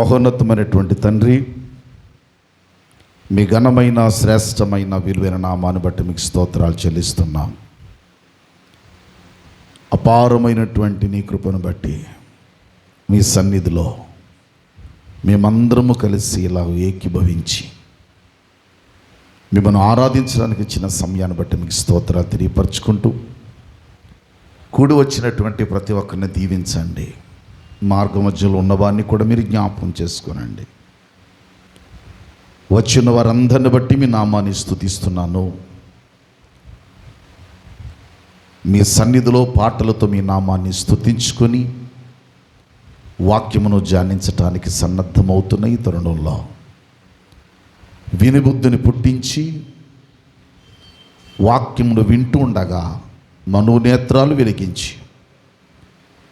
మహోన్నతమైనటువంటి తండ్రి, మీ ఘనమైన శ్రేష్టమైన విలువైన నామాన్ని బట్టి మీకు స్తోత్రాలు చెల్లిస్తున్నాం. అపారమైనటువంటి నీ కృపను బట్టి మీ సన్నిధిలో మేమందరము కలిసి ఇలా ఏకీభవించి మిమ్మల్ని ఆరాధించడానికి ఇచ్చిన సమయాన్ని బట్టి మీకు స్తోత్రాలు తెలియపరచుకుంటూ, కూడి వచ్చినటువంటి ప్రతి ఒక్కరిని దీవించండి. మార్గ మధ్యలో ఉన్నవారిని కూడా మీరు జ్ఞాపకం చేసుకోనండి. వచ్చిన వారందరిని బట్టి మీ నామాన్ని స్తుతిస్తున్నాను. మీ సన్నిధిలో పాటలతో మీ నామాన్ని స్తుతించుకొని వాక్యమును ధ్యానించటానికి సన్నద్ధమవుతున్న ఈ తరుణంలో వినిబుద్ధిని పుట్టించి వాక్యమును వింటూ ఉండగా మనోనేత్రాలు వెలిగించి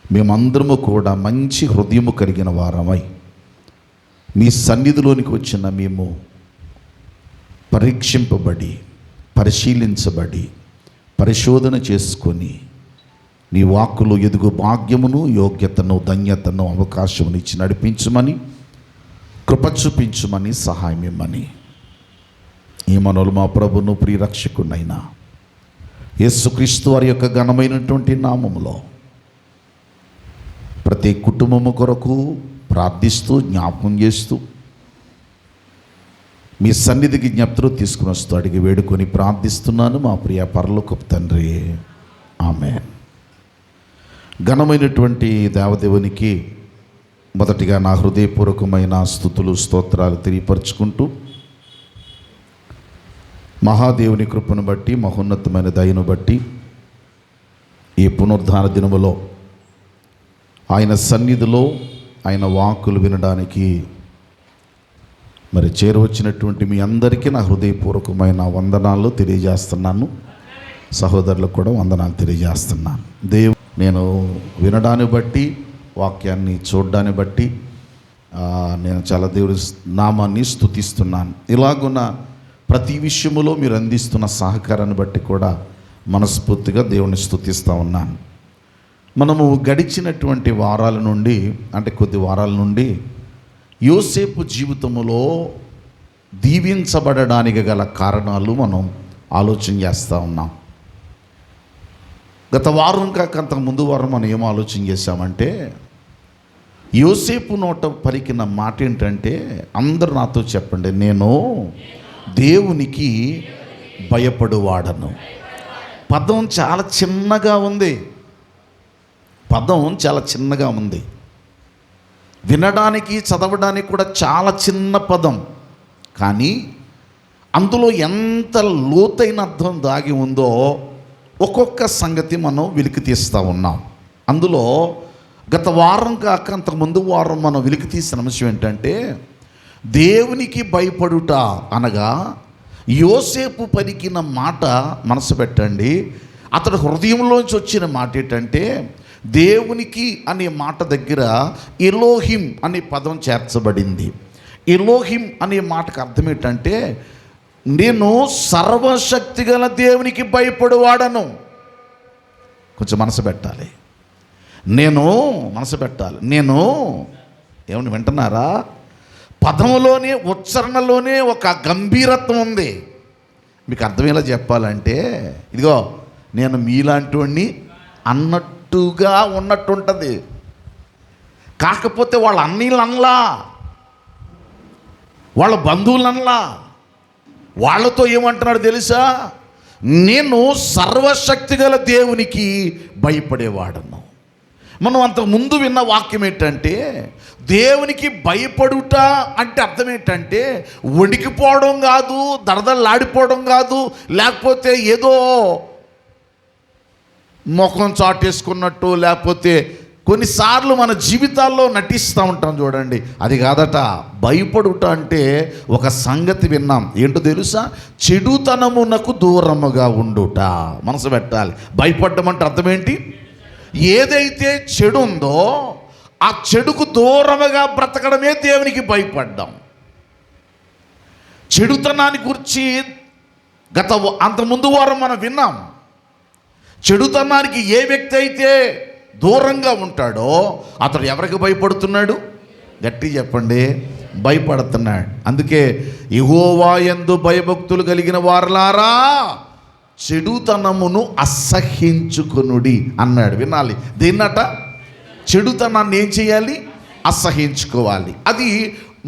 మేమందరము కూడా మంచి హృదయము కలిగిన వారమై మీ సన్నిధిలోనికి వచ్చిన మేము పరీక్షింపబడి, పరిశీలించబడి, పరిశోధన చేసుకొని నీ వాక్కులో ఎదుగు భాగ్యమును, యోగ్యతను, ధన్యతను, అవకాశమును ఇచ్చి నడిపించమని, కృప చూపించమని, సహాయం ఇమ్మని ఈ మనోలు మా ప్రభును ప్రియరక్షకునైనా యేసుక్రీస్తు వారి యొక్క ఘనమైనటువంటి నామములో ప్రతి కుటుంబము కొరకు ప్రార్థిస్తూ, జ్ఞాపకం చేస్తూ, మీ సన్నిధికి జ్ఞప్తులు తీసుకుని వస్తూ అడిగి వేడుకొని ప్రార్థిస్తున్నాను మా ప్రియ పరలోకపు తండ్రి, ఆమేన్. ఘనమైనటువంటి దేవదేవునికి మొదటిగా నా హృదయపూర్వకమైన స్తుతులు, స్తోత్రాలు తెలియపరుచుకుంటూ, మహాదేవుని కృపను బట్టి, మహోన్నతమైన దయను బట్టి ఈ పునరుద్ధాన దినములో ఆయన సన్నిధిలో ఆయన వాక్కులు వినడానికి మరి చేరువచ్చినటువంటి మీ అందరికీ నా హృదయపూర్వకమైన వందనాలు తెలియజేస్తున్నాను. సహోదరులకు కూడా వందనాలు తెలియజేస్తున్నాను. నేను వినడాన్ని బట్టి, వాక్యాన్ని చూడడాన్ని బట్టి నేను చాలా దేవుడి నామాన్ని స్తుతిస్తున్నాను. ఇలాగున్న ప్రతి విషయములో మీరు అందిస్తున్న సహకారాన్ని బట్టి కూడా మనస్ఫూర్తిగా దేవుని స్తుతిస్తూ ఉన్నాను. మనము గడిచినటువంటి వారాల నుండి, అంటే కొద్ది వారాల నుండి యోసేపు జీవితములో దీవించబడడానికి గల కారణాలు మనం ఆలోచన చేస్తూ ఉన్నాం. గత వారం కాక అంతకు ముందు వారం మనం ఏం ఆలోచన చేశామంటే, యోసేపు నోట పలికిన మాట ఏంటంటే, అందరూ నాతో చెప్పండి, నేను దేవునికి భయపడువాడను. పదం చాలా చిన్నగా ఉంది. పదం చాలా చిన్నగా ఉంది. వినడానికి, చదవడానికి కూడా చాలా చిన్న పదం. కానీ అందులో ఎంత లోతైన అర్థం దాగి ఉందో ఒక్కొక్క సంగతి మనం వెలికి తీస్తూ ఉన్నాం. అందులో గత వారం కాక అంతకుముందు వారం మనం వెలికి తీసిన అంశం ఏంటంటే, దేవునికి భయపడుట అనగా యోసేపు పలికిన మాట మనసు పెట్టండి. అతడు హృదయంలోంచి వచ్చిన మాట ఏంటంటే, దేవునికి అనే మాట దగ్గర ఎలోహిం అనే పదం చేర్చబడింది. ఎలోహిం అనే మాటకు అర్థం ఏంటంటే, నేను సర్వశక్తి గల దేవునికి భయపడువాడను. కొంచెం మనసు పెట్టాలి. మనసు పెట్టాలి. ఏమని వింటున్నారా? పదములోనే, ఉచ్చారణలోనే ఒక గంభీరత్వం ఉంది. మీకు అర్థమయ్యేలా చెప్పాలంటే, ఇదిగో నేను మీలాంటి వాడిని అన్నట్టుగా ఉన్నట్టుంటుంది. కాకపోతే వాళ్ళ అన్నీళ్ళు అనలా, వాళ్ళ బంధువులు అనలా. వాళ్ళతో ఏమంటున్నాడు తెలుసా? నేను సర్వశక్తి గల దేవునికి భయపడేవాడను. మనం అంతకు ముందు విన్న వాక్యం ఏంటంటే, దేవునికి భయపడుట అంటే అర్థం ఏంటంటే వణికిపోవడం కాదు, దడదల్లాడిపోవడం కాదు, లేకపోతే ఏదో ముఖం చాటేసుకున్నట్టు, లేకపోతే కొన్నిసార్లు మన జీవితాల్లో నటిస్తూ ఉంటాం చూడండి, అది కాదట. భయపడుట అంటే ఒక సంగతి విన్నాం. ఏంటో తెలుసా? చెడుతనమునకు దూరముగా ఉండుట. మనసు పెట్టాలి. భయపడడం అంటే అర్థం ఏంటి? ఏదైతే చెడు ఉందో ఆ చెడుకు దూరముగా బ్రతకడమే దేవునికి భయపడ్డాం. చెడుతనాన్ని గురించి అంతకుముందు వారం మనం విన్నాం. చెడుతనానికి ఏ వ్యక్తి అయితే దూరంగా ఉంటాడో అతడు ఎవరికి భయపడుతున్నాడు? గట్టి చెప్పండి, భయపడుతున్నాడు. అందుకే యెహోవా యందు భయభక్తులు కలిగిన వారలారా చెడుతనమును అసహ్యించుకొనుడి అన్నాడు. వినాలి, దేన్నట? చెడుతనాన్ని ఏం చేయాలి? అసహ్యించుకోవాలి. అది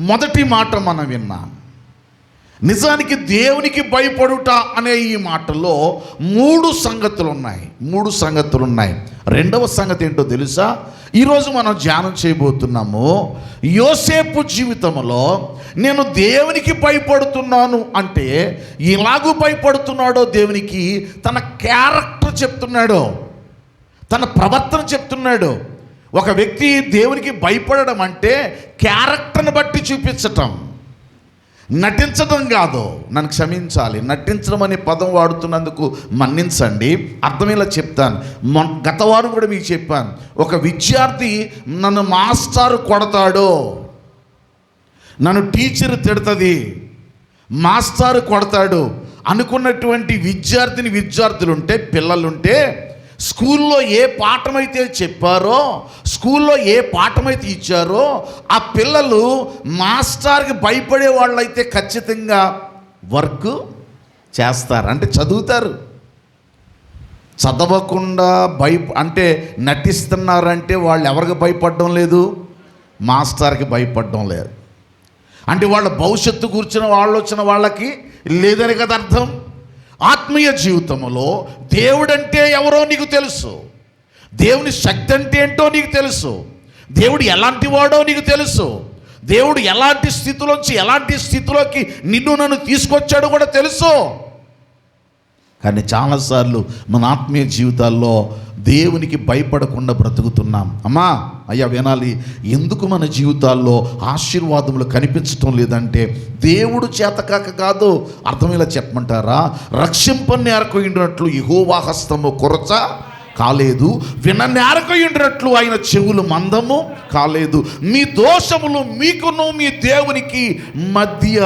మొదటి మాట మనం విన్నాం. నిజానికి దేవునికి భయపడుట అనే ఈ మాటలో మూడు సంగతులు ఉన్నాయి. రెండవ సంగతి ఏంటో తెలుసా? ఈరోజు మనం ధ్యానం చేయబోతున్నాము. యోసేపు జీవితంలో నేను దేవునికి భయపడుతున్నాను అంటే ఎలాగూ భయపడుతున్నాడో దేవునికి తన క్యారెక్టర్ చెప్తున్నాడు, తన ప్రవర్తన చెప్తున్నాడు. ఒక వ్యక్తి దేవునికి భయపడడం అంటే క్యారెక్టర్ని బట్టి చూపించటం, నటించడం కాదు. నన్ను క్షమించాలి, నటించడం అనే పదం వాడుతున్నందుకు మన్నించండి, అర్థమేలా చెప్తాను. గత వారం కూడా మీకు చెప్పాను, ఒక విద్యార్థి నన్ను మాస్టారు కొడతాడు, నన్ను టీచర్ తిడుతుంది, మాస్టారు కొడతాడు అనుకున్నటువంటి విద్యార్థులుంటే, పిల్లలుంటే స్కూల్లో ఏ పాఠమైతే చెప్పారో, స్కూల్లో ఏ పాఠమైతే ఇచ్చారో ఆ పిల్లలు మాస్టర్కి భయపడే వాళ్ళైతే ఖచ్చితంగా వర్క్ చేస్తారు, అంటే చదువుతారు. చదవకుండా అంటే నటిస్తున్నారంటే వాళ్ళు ఎవరికి భయపడడం లేదు? మాస్టర్కి భయపడడం లేదు. అంటే వాళ్ళ భవిష్యత్తు కూర్చున్న ఆలోచన వాళ్ళకి లేదని కదా అర్థం. ఆత్మీయ జీవితంలో దేవుడంటే ఎవరో నీకు తెలుసు, దేవుని శక్తి అంటే ఏంటో నీకు తెలుసు, దేవుడు ఎలాంటి వాడో నీకు తెలుసు, దేవుడు ఎలాంటి స్థితిలోంచి ఎలాంటి స్థితిలోకి నిన్ను నన్ను తీసుకొచ్చాడో కూడా తెలుసు. కానీ చాలాసార్లు మన ఆత్మీయ జీవితాల్లో దేవునికి భయపడకుండా బ్రతుకుతున్నాం. అమ్మా అయ్యా వినాలి, ఎందుకు మన జీవితాల్లో ఆశీర్వాదములు కనిపించటం లేదంటే దేవుడు చేతకాక కాదు. అర్థమేలా చెప్పమంటారా? రక్షింపనేరకొయినట్లు యెహోవా హస్తము కొరచ కాలేదు, విననేరకొయినట్లు ఆయన చెవులు మందము కాలేదు. మీ దోషములు మీకును మీ దేవునికి మధ్య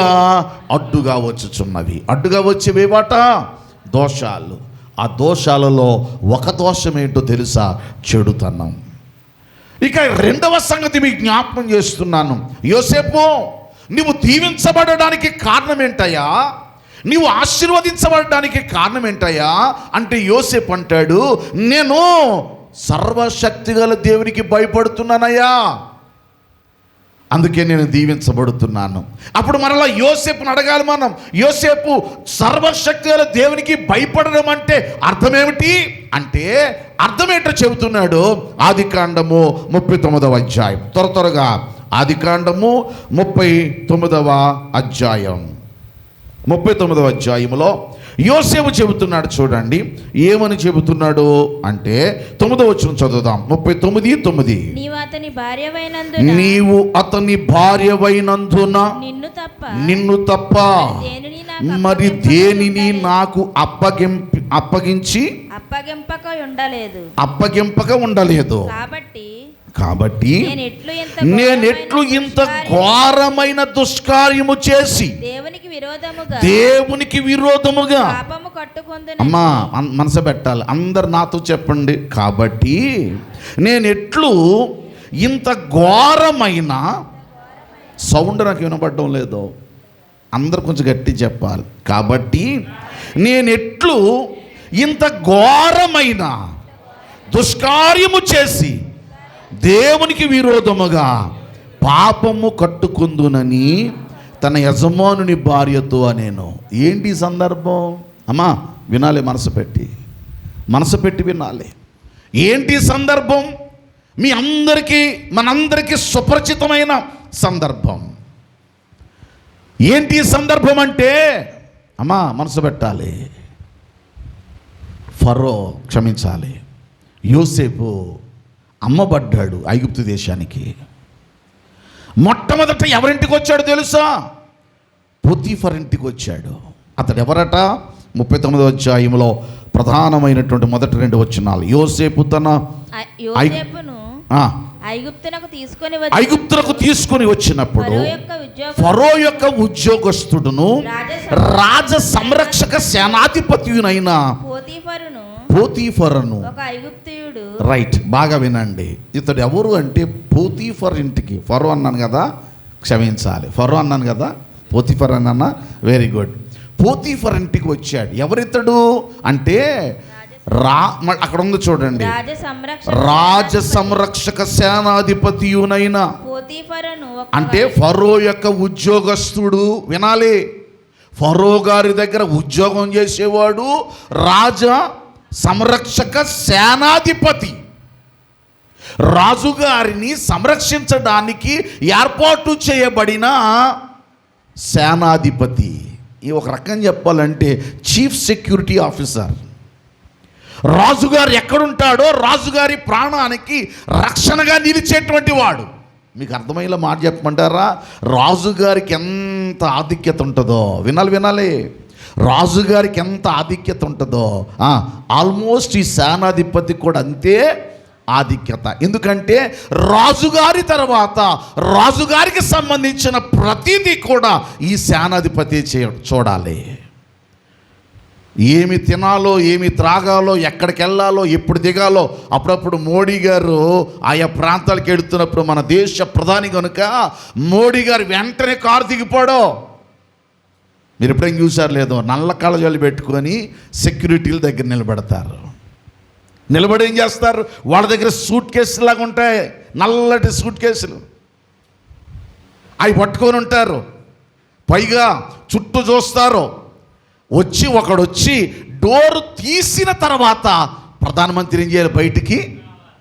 అడ్డుగా వచ్చుచున్నవి. అడ్డుగా వచ్చేవేవాట దోషాలు. ఆ దోషాలలో ఒక దోషం ఏంటో తెలుసా? చెడుతనం. ఇక రెండవ సంగతి మీకు జ్ఞాపకం చేస్తున్నాను. యోసేపు, నువ్వు దీవించబడడానికి కారణం ఏంటయ్యా? నీవు ఆశీర్వదించబడడానికి కారణం ఏంటయ్యా అంటే యోసేపు అంటాడు, నేను సర్వశక్తిగల దేవునికి భయపడుతున్నానయ్యా, అందుకే నేను దీవించబడుతున్నాను. అప్పుడు మరలా యోసేపుని అడగాలి మనం, యోసేపు సర్వశక్తి గల దేవునికి భయపడడం అంటే అర్థమేమిటి అంటే అర్థమేంటో చెబుతున్నాడు. ఆదికాండము 39వ అధ్యాయం, త్వరగా ఆదికాండము 39వ అధ్యాయం, 39వ అధ్యాయంలో యోసేపు చెబుతున్నాడు. చూడండి ఏమని చెబుతున్నాడు అంటే 9వ వచనం చదువుదాం. 39:9 నీవు అతని భార్యవైనందున నిన్ను తప్ప మరి దేనిని నాకు అప్పగింపక ఉండలేదు. కాబట్టి నేనెట్లు ఇంత ఘోరమైన దుష్కార్యము చేసి దేవునికి విరోధముగా అమ్మా మనసు పెట్టాలి, అందరు నాతో చెప్పండి. కాబట్టి నేనెట్లు ఇంత ఘోరమైన, సౌండ్ నాకు వినపడడం లేదు, అందరు కొంచెం గట్టి చెప్పాలి. కాబట్టి నేనెట్లు ఇంత ఘోరమైన దుష్కార్యము చేసి దేవునికి విరోధముగా పాపము కట్టుకుందునని తన యజమానుని భార్యతో అనేను. ఏంటి సందర్భం? అమ్మా వినాలి, మనసు పెట్టి వినాలి. ఏంటి సందర్భం? మీ అందరికీ మనందరికీ సుపరిచితమైన సందర్భం. ఏంటి సందర్భం అంటే అమ్మా మనసు పెట్టాలి. యోసేపు అమ్మబడ్డాడు ఐగుప్తు దేశానికి. మొట్టమొదట ఎవరింటికి వచ్చాడు తెలుసా? పోతీఫర్ ఇంటికి వచ్చాడు. అతడు ఎవరట? 39వ అధ్యాయంలో ప్రధానమైనటువంటి మొదటి 2 వచనాలు. యోసేపు తన ఐగుప్తునకు తీసుకొని వచ్చినప్పుడు ఫరో యొక్క ఉద్యోగస్తుడును రాజ సంరక్షక సేనాధిపతియునైన పోతీఫరను ఒక ఐగుప్తీయుడు. రైట్, బాగా వినండి. ఇతడు ఎవరు అంటే పోతీఫర్ ఇంటికి, ఫరో అన్నాను కదా, క్షమించాలి, ఫరో అన్నాను కదా, పోతీఫర్ అన్నా, వెరీ గుడ్. పోతీఫర్ ఇంటికి వచ్చాడు. ఎవరితడు అంటే అక్కడ ఉంది చూడండి, రాజ సంరక్షక సేనాధిపతియునైన పోతీఫరును. అంటే ఫరో యొక్క ఉద్యోగస్తుడు. వినాలి, ఫరో గారి దగ్గర ఉద్యోగం చేసేవాడు రాజ సంరక్షక సేనాధిపతి. రాజుగారిని సంరక్షించడానికి ఏర్పాటు చేయబడిన సేనాధిపతి. ఈ ఒక రకం చెప్పాలంటే చీఫ్ సెక్యూరిటీ ఆఫీసర్. రాజుగారు ఎక్కడుంటాడో రాజుగారి ప్రాణానికి రక్షణగా నిలిచేటువంటి వాడు. మీకు అర్థమయ్యేలా మాట చెప్పమంటారా? రాజుగారికి ఎంత ఆధిక్యత ఉంటుందో వినాలి. రాజుగారికి ఎంత ఆధిక్యత ఉంటుందో ఆల్మోస్ట్ ఈ సేనాధిపతి కూడా అంతే ఆధిక్యత. ఎందుకంటే రాజుగారి తర్వాత రాజుగారికి సంబంధించిన ప్రతిదీ కూడా ఈ సేనాధిపతి చూడాలి. ఏమి తినాలో, ఏమి త్రాగాలో, ఎక్కడికి వెళ్ళాలో, ఎప్పుడు దిగాలో. అప్పుడప్పుడు మోడీ గారు ఆయా ప్రాంతాలకు వెళుతున్నప్పుడు మన దేశ ప్రధాని కనుక మోడీ గారు వెంటనే కారు దిగిపోవడం మీరు ఎప్పుడైనా చూసారు లేదో, నల్ల కళ్ళజోళ్ళు పెట్టుకొని సెక్యూరిటీల దగ్గర నిలబెడతారు. నిలబడి ఏం చేస్తారు, వాళ్ళ దగ్గర సూట్ కేసులు లాగా ఉంటాయి, నల్లటి సూట్ కేసులు, అవి పట్టుకొని ఉంటారు. పైగా చుట్టూ చూస్తారు. ఒకడొచ్చి డోరు తీసిన తర్వాత ప్రధానమంత్రి ఏం చేయాలి, బయటికి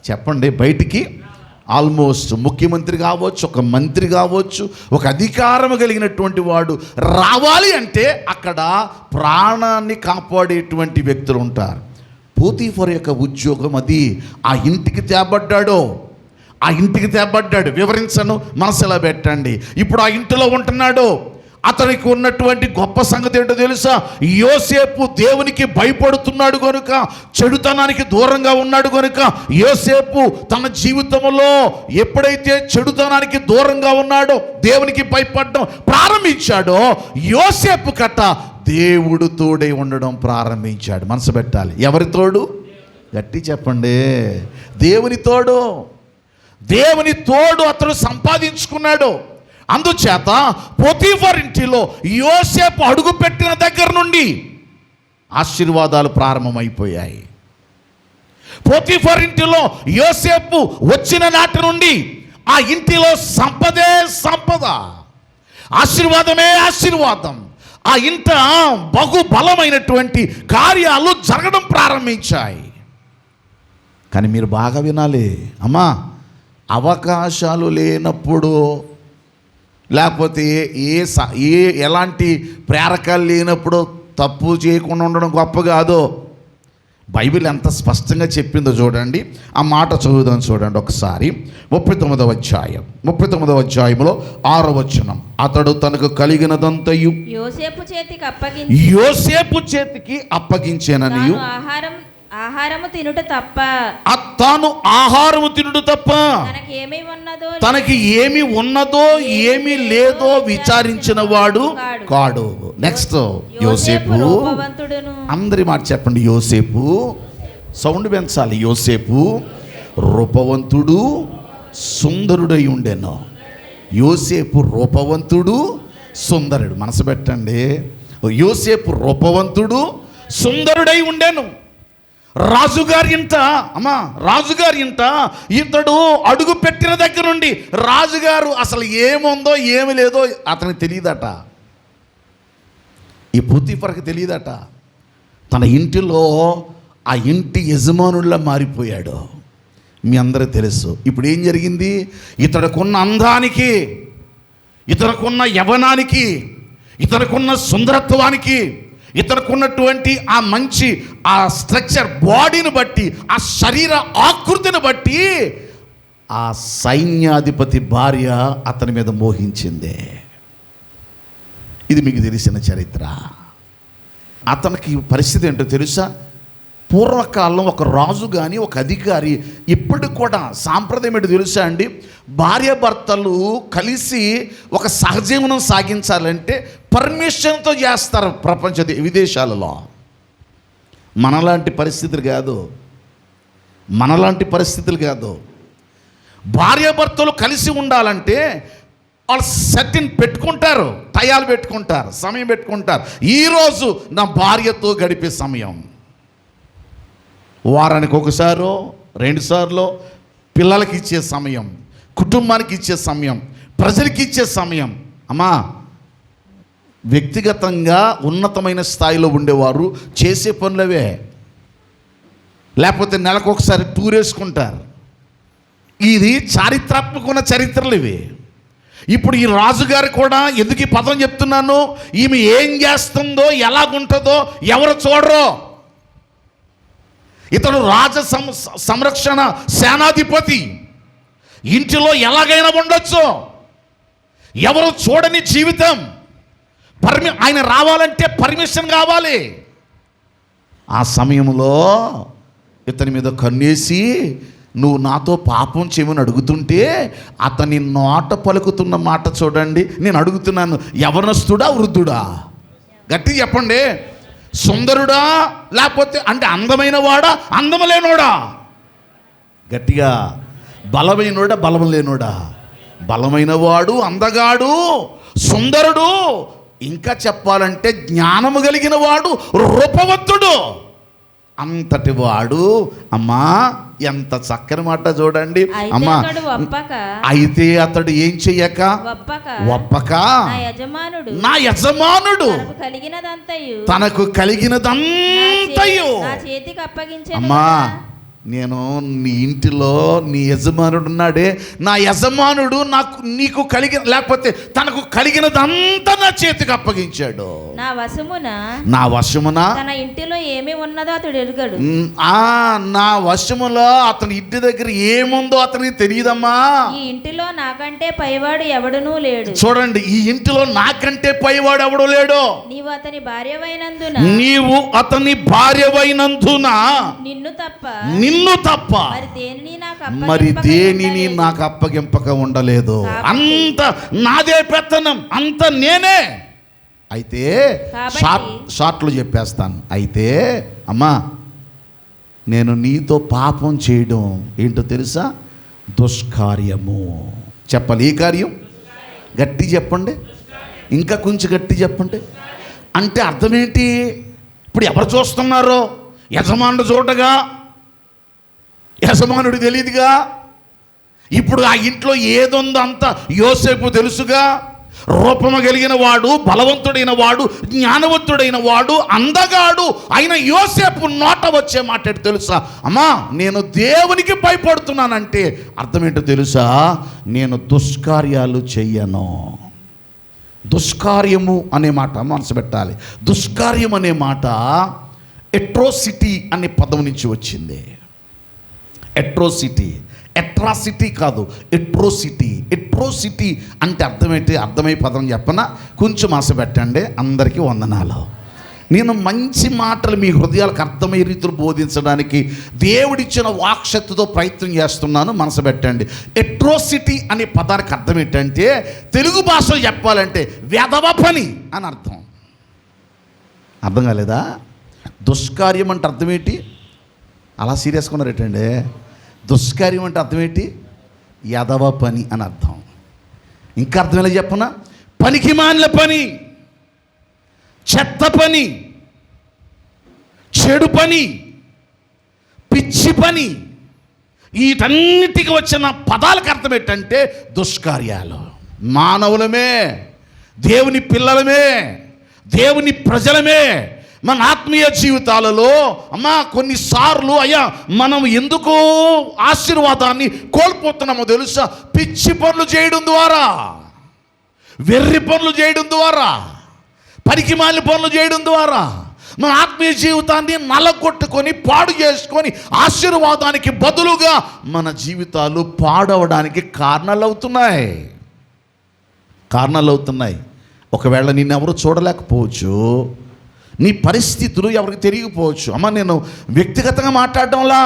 చెప్పండి, బయటికి ఆల్మోస్ట్ ముఖ్యమంత్రి కావచ్చు, ఒక మంత్రి కావచ్చు, ఒక అధికారం కలిగినటువంటి వాడు రావాలి అంటే అక్కడ ప్రాణాన్ని కాపాడేటువంటి వ్యక్తులు ఉంటారు. పోతీఫర్ యొక్క ఉద్యోగం అది. ఆ ఇంటికి తేబడ్డాడు. వివరించను, మనసులో పెట్టండి. ఇప్పుడు ఆ ఇంటిలో ఉంటున్నాడు. అతనికి ఉన్నటువంటి గొప్ప సంగతి ఏంటో తెలుసా? యోసేపు దేవునికి భయపడుతున్నాడు కనుక, చెడుతనానికి దూరంగా ఉన్నాడు కనుక, యోసేపు తన జీవితంలో ఎప్పుడైతే చెడుతనానికి దూరంగా ఉన్నాడో, దేవునికి భయపడడం ప్రారంభించాడో, యోసేపు కట్ట దేవుడు తోడై ఉండడం ప్రారంభించాడు. మనసు పెట్టాలి. ఎవరి తోడు? గట్టి చెప్పండి. దేవుని తోడు. దేవుని తోడు అతడు సంపాదించుకున్నాడు. అందుచేత పోతీఫర్ ఇంటిలో యోసేపు అడుగుపెట్టిన దగ్గర నుండి ఆశీర్వాదాలు ప్రారంభమైపోయాయి. పోతీఫర్ ఇంటిలో యోసేపు వచ్చిన నాటి నుండి ఆ ఇంటిలో సంపదే సంపద, ఆశీర్వాదమే ఆశీర్వాదం. ఆ ఇంట బహు బలమైనటువంటి కార్యాలు జరగడం ప్రారంభించాయి. కానీ మీరు బాగా వినాలి అమ్మా, అవకాశాలు లేనప్పుడు, లేకపోతే ఎలాంటి ప్రేరకాలు లేనప్పుడు తప్పు చేయకుండా ఉండడం గొప్ప కాదు. బైబిల్ ఎంత స్పష్టంగా చెప్పిందో చూడండి. ఆ మాట చదువుదాం చూడండి ఒకసారి. 39వ అధ్యాయంలో 6వ వచనం. అతడు తనకు కలిగినదంతయు యోసేపు చేతికి అప్పగించేననియు, ఆహారము తినుట తప్ప, తాను ఆహారము తినుట తప్ప తనకి ఏమి ఉన్నదో ఏమి లేదో విచారించిన వాడు కాడు. నెక్స్ట్, యోసేపు, అందరి మాట చెప్పండి, యోసేపు, సౌండ్ పెంచాలి. యోసేపు రూపవంతుడు, సుందరుడై ఉండెను. యోసేపు రూపవంతుడు, సుందరుడు. మనసు పెట్టండి. యోసేపు రూపవంతుడు, సుందరుడై ఉండెను. రాజుగారి ఇంట ఇతడు అడుగు పెట్టిన దగ్గర నుండి రాజుగారు అసలు ఏముందో ఏమి లేదో అతనికి తెలియదట. ఈ పోతీఫర్కి తెలియదట. తన ఇంటిలో ఆ ఇంటి యజమానుల్లా మారిపోయాడు. మీ అందరూ తెలుసు. ఇప్పుడు ఏం జరిగింది? ఇతడుకున్న అందానికి, ఇతడుకున్న యవ్వనానికి, ఇతడుకున్న సుందరత్వానికి, ఇతనుకున్నటువంటి ఆ మంచి ఆ స్ట్రక్చర్, బాడీని బట్టి, ఆ శరీర ఆకృతిని బట్టి ఆ సైన్యాధిపతి భార్య అతని మీద మోహించింది. ఇది మీకు తెలిసిన చరిత్ర. అతనికి పరిస్థితి ఏంటో తెలుసా? పూర్వకాలం ఒక రాజు కానీ ఒక అధికారి, ఇప్పటికి కూడా సాంప్రదాయం ఏంటో తెలుసా అండి? భార్యాభర్తలు కలిసి ఒక సహజీవనం సాగించాలంటే పర్మిషన్తో చేస్తారు. విదేశాలలో మనలాంటి పరిస్థితులు కాదు. భార్యాభర్తలు కలిసి ఉండాలంటే వాళ్ళు సెట్టింగ్ పెట్టుకుంటారు, టయాలు పెట్టుకుంటారు, సమయం పెట్టుకుంటారు. ఈరోజు నా భార్యతో గడిపే సమయం, వారానికి ఒకసారో 2 సార్లు పిల్లలకి ఇచ్చే సమయం, కుటుంబానికి ఇచ్చే సమయం, ప్రజలకి ఇచ్చే సమయం. అమ్మా, వ్యక్తిగతంగా ఉన్నతమైన స్థాయిలో ఉండేవారు చేసే పనులవే, లేకపోతే నెలకు ఒకసారి టూర్ వేసుకుంటారు. ఇది చారిత్రాత్మకమైన చరిత్రలు ఇవి. ఇప్పుడు ఈ రాజుగారు కూడా ఎందుకు ఈ పదం చెప్తున్నాను, ఈమె ఏం చేస్తుందో ఎలాగుంటుందో ఎవరు చూడరు. ఇతడు సంరక్షణ సేనాధిపతి, ఇంటిలో ఎలాగైనా ఉండొచ్చు, ఎవరు చూడని జీవితం. ఆయన రావాలంటే పర్మిషన్ కావాలి. ఆ సమయంలో ఇతని మీద కన్నేసి నువ్వు నాతో పాపం చేయమని అడుగుతుంటే అతని నోట పలుకుతున్న మాట చూడండి. నేను అడుగుతున్నాను, యవనస్తుడా వృద్ధుడా? గట్టిగా చెప్పండి. సుందరుడా లేకపోతే అంటే అందమైన వాడా, అందము లేనోడా? గట్టిగా. బలమైనోడా, బలం లేనోడా? బలమైన వాడు, అందగాడు, సుందరుడు, ఇంకా చెప్పాలంటే జ్ఞానము కలిగిన వాడు, రూపవంతుడు, అంతటి వాడు. అమ్మా, ఎంత చక్కని మాట చూడండి. అమ్మా, అయితే అతడు ఏం చెయ్యక ఒప్పక నా యజమానుడు తనకు కలిగినదంతయు. అమ్మా, నేను నీ ఇంటిలో నీ యజమానుడు ఉన్నాడే, నా యజమానుడు నీకు లేకపోతే తనకు కలిగినదంతా నా చేతికి అప్పగించాడు. నా వశమున తన ఇంటిలో ఏమి ఉన్నదో అతడు ఎరుగడు. నా వశములో అతని ఇంటి దగ్గర ఏముందో అతనికి తెలియదమ్మా. ఈ ఇంటిలో నాకంటే పైవాడు ఎవడునూ లేడు. చూడండి, ఈ ఇంటిలో నాకంటే పైవాడు ఎవడు లేడు. నీవు అతని భార్యవైనందున నిన్ను తప్ప మరి దేనిని నాకు అప్పగింపక ఉండలేదు. అంత నాదే పెత్తనం, అంత నేనే. అయితే షార్ట్లు చెప్పేస్తాను. అయితే అమ్మా, నేను నీతో పాపం చేయడం ఏంటో తెలుసా? దుష్కార్యము. చెప్పాలి. ఈ కార్యం గట్టి చెప్పండి, ఇంకా కొంచెం గట్టి చెప్పండి. అంటే అర్థం ఏంటి? ఇప్పుడు ఎవరు చూస్తున్నారో? యజమానుడు చూడగా, యజమానుడు తెలియదుగా. ఇప్పుడు ఆ ఇంట్లో ఏదుందో అంత యోసేపు తెలుసుగా. రూపము కలిగిన వాడు, బలవంతుడైన వాడు, జ్ఞానవంతుడైన వాడు, అందగాడు అయిన యోసేపు నోట వచ్చే మాట తెలుసా? అమ్మా, నేను దేవునికి భయపడుతున్నానంటే అర్థం ఏంటో తెలుసా? నేను దుష్కార్యాలు చెయ్యను. దుష్కార్యము అనే మాట మనసు పెట్టాలి. దుష్కార్యం అనే మాట ఎట్రోసిటీ అనే పదం నుంచి వచ్చింది. ఎట్రాసిటీ కాదు, ఎట్రోసిటీ అంటే అర్థమేంటి? అర్థమై పదం చెప్పనా? కొంచెం ఆశ పెట్టండి. అందరికీ వందనాలు. నేను మంచి మాటలు మీ హృదయాలకు అర్థమయ్యే రీతిలో బోధించడానికి దేవుడిచ్చిన వాక్శక్తితో ప్రయత్నం చేస్తున్నాను. మనసు పెట్టండి. ఎట్రోసిటీ అనే పదానికి అర్థం ఏంటంటే, తెలుగు భాషలో చెప్పాలంటే వెధవ పని అని అర్థం. అర్థం కాలేదా? దుష్కార్యం అంటే అర్థం ఏంటి? అలా సీరియస్గా ఉన్నారేటండి. దుష్కార్యం అంటే అర్థం ఏంటి? యదవ పని అని అర్థం. ఇంకా అర్థం ఎలా చెప్పనా? పనికిమాలిన పని, చెత్త పని, చెడు పని, పిచ్చి పని, వీటన్నిటికి వచ్చిన పదాలకు అర్థం ఏంటంటే దుష్కార్యాలు. మానవులమే, దేవుని పిల్లలమే, దేవుని ప్రజలమే. మన ఆత్మీయ జీవితాలలో అమ్మా కొన్నిసార్లు అయ్యా మనం ఎందుకు ఆశీర్వాదాన్ని కోల్పోతున్నామో తెలుసా? పిచ్చి పనులు చేయడం ద్వారా, వెర్రి పనులు చేయడం ద్వారా, పనికిమాలిన పనులు చేయడం ద్వారా మన ఆత్మీయ జీవితాన్ని నలగొట్టుకొని పాడు చేసుకొని ఆశీర్వాదానికి బదులుగా మన జీవితాలు పాడవడానికి కారణాలు అవుతున్నాయి. ఒకవేళ నిన్నెవరు చూడలేకపోవచ్చు, నీ పరిస్థితులు ఎవరికి తెలియకపోవచ్చు. అమ్మ, నేను వ్యక్తిగతంగా మాట్లాడడంలా,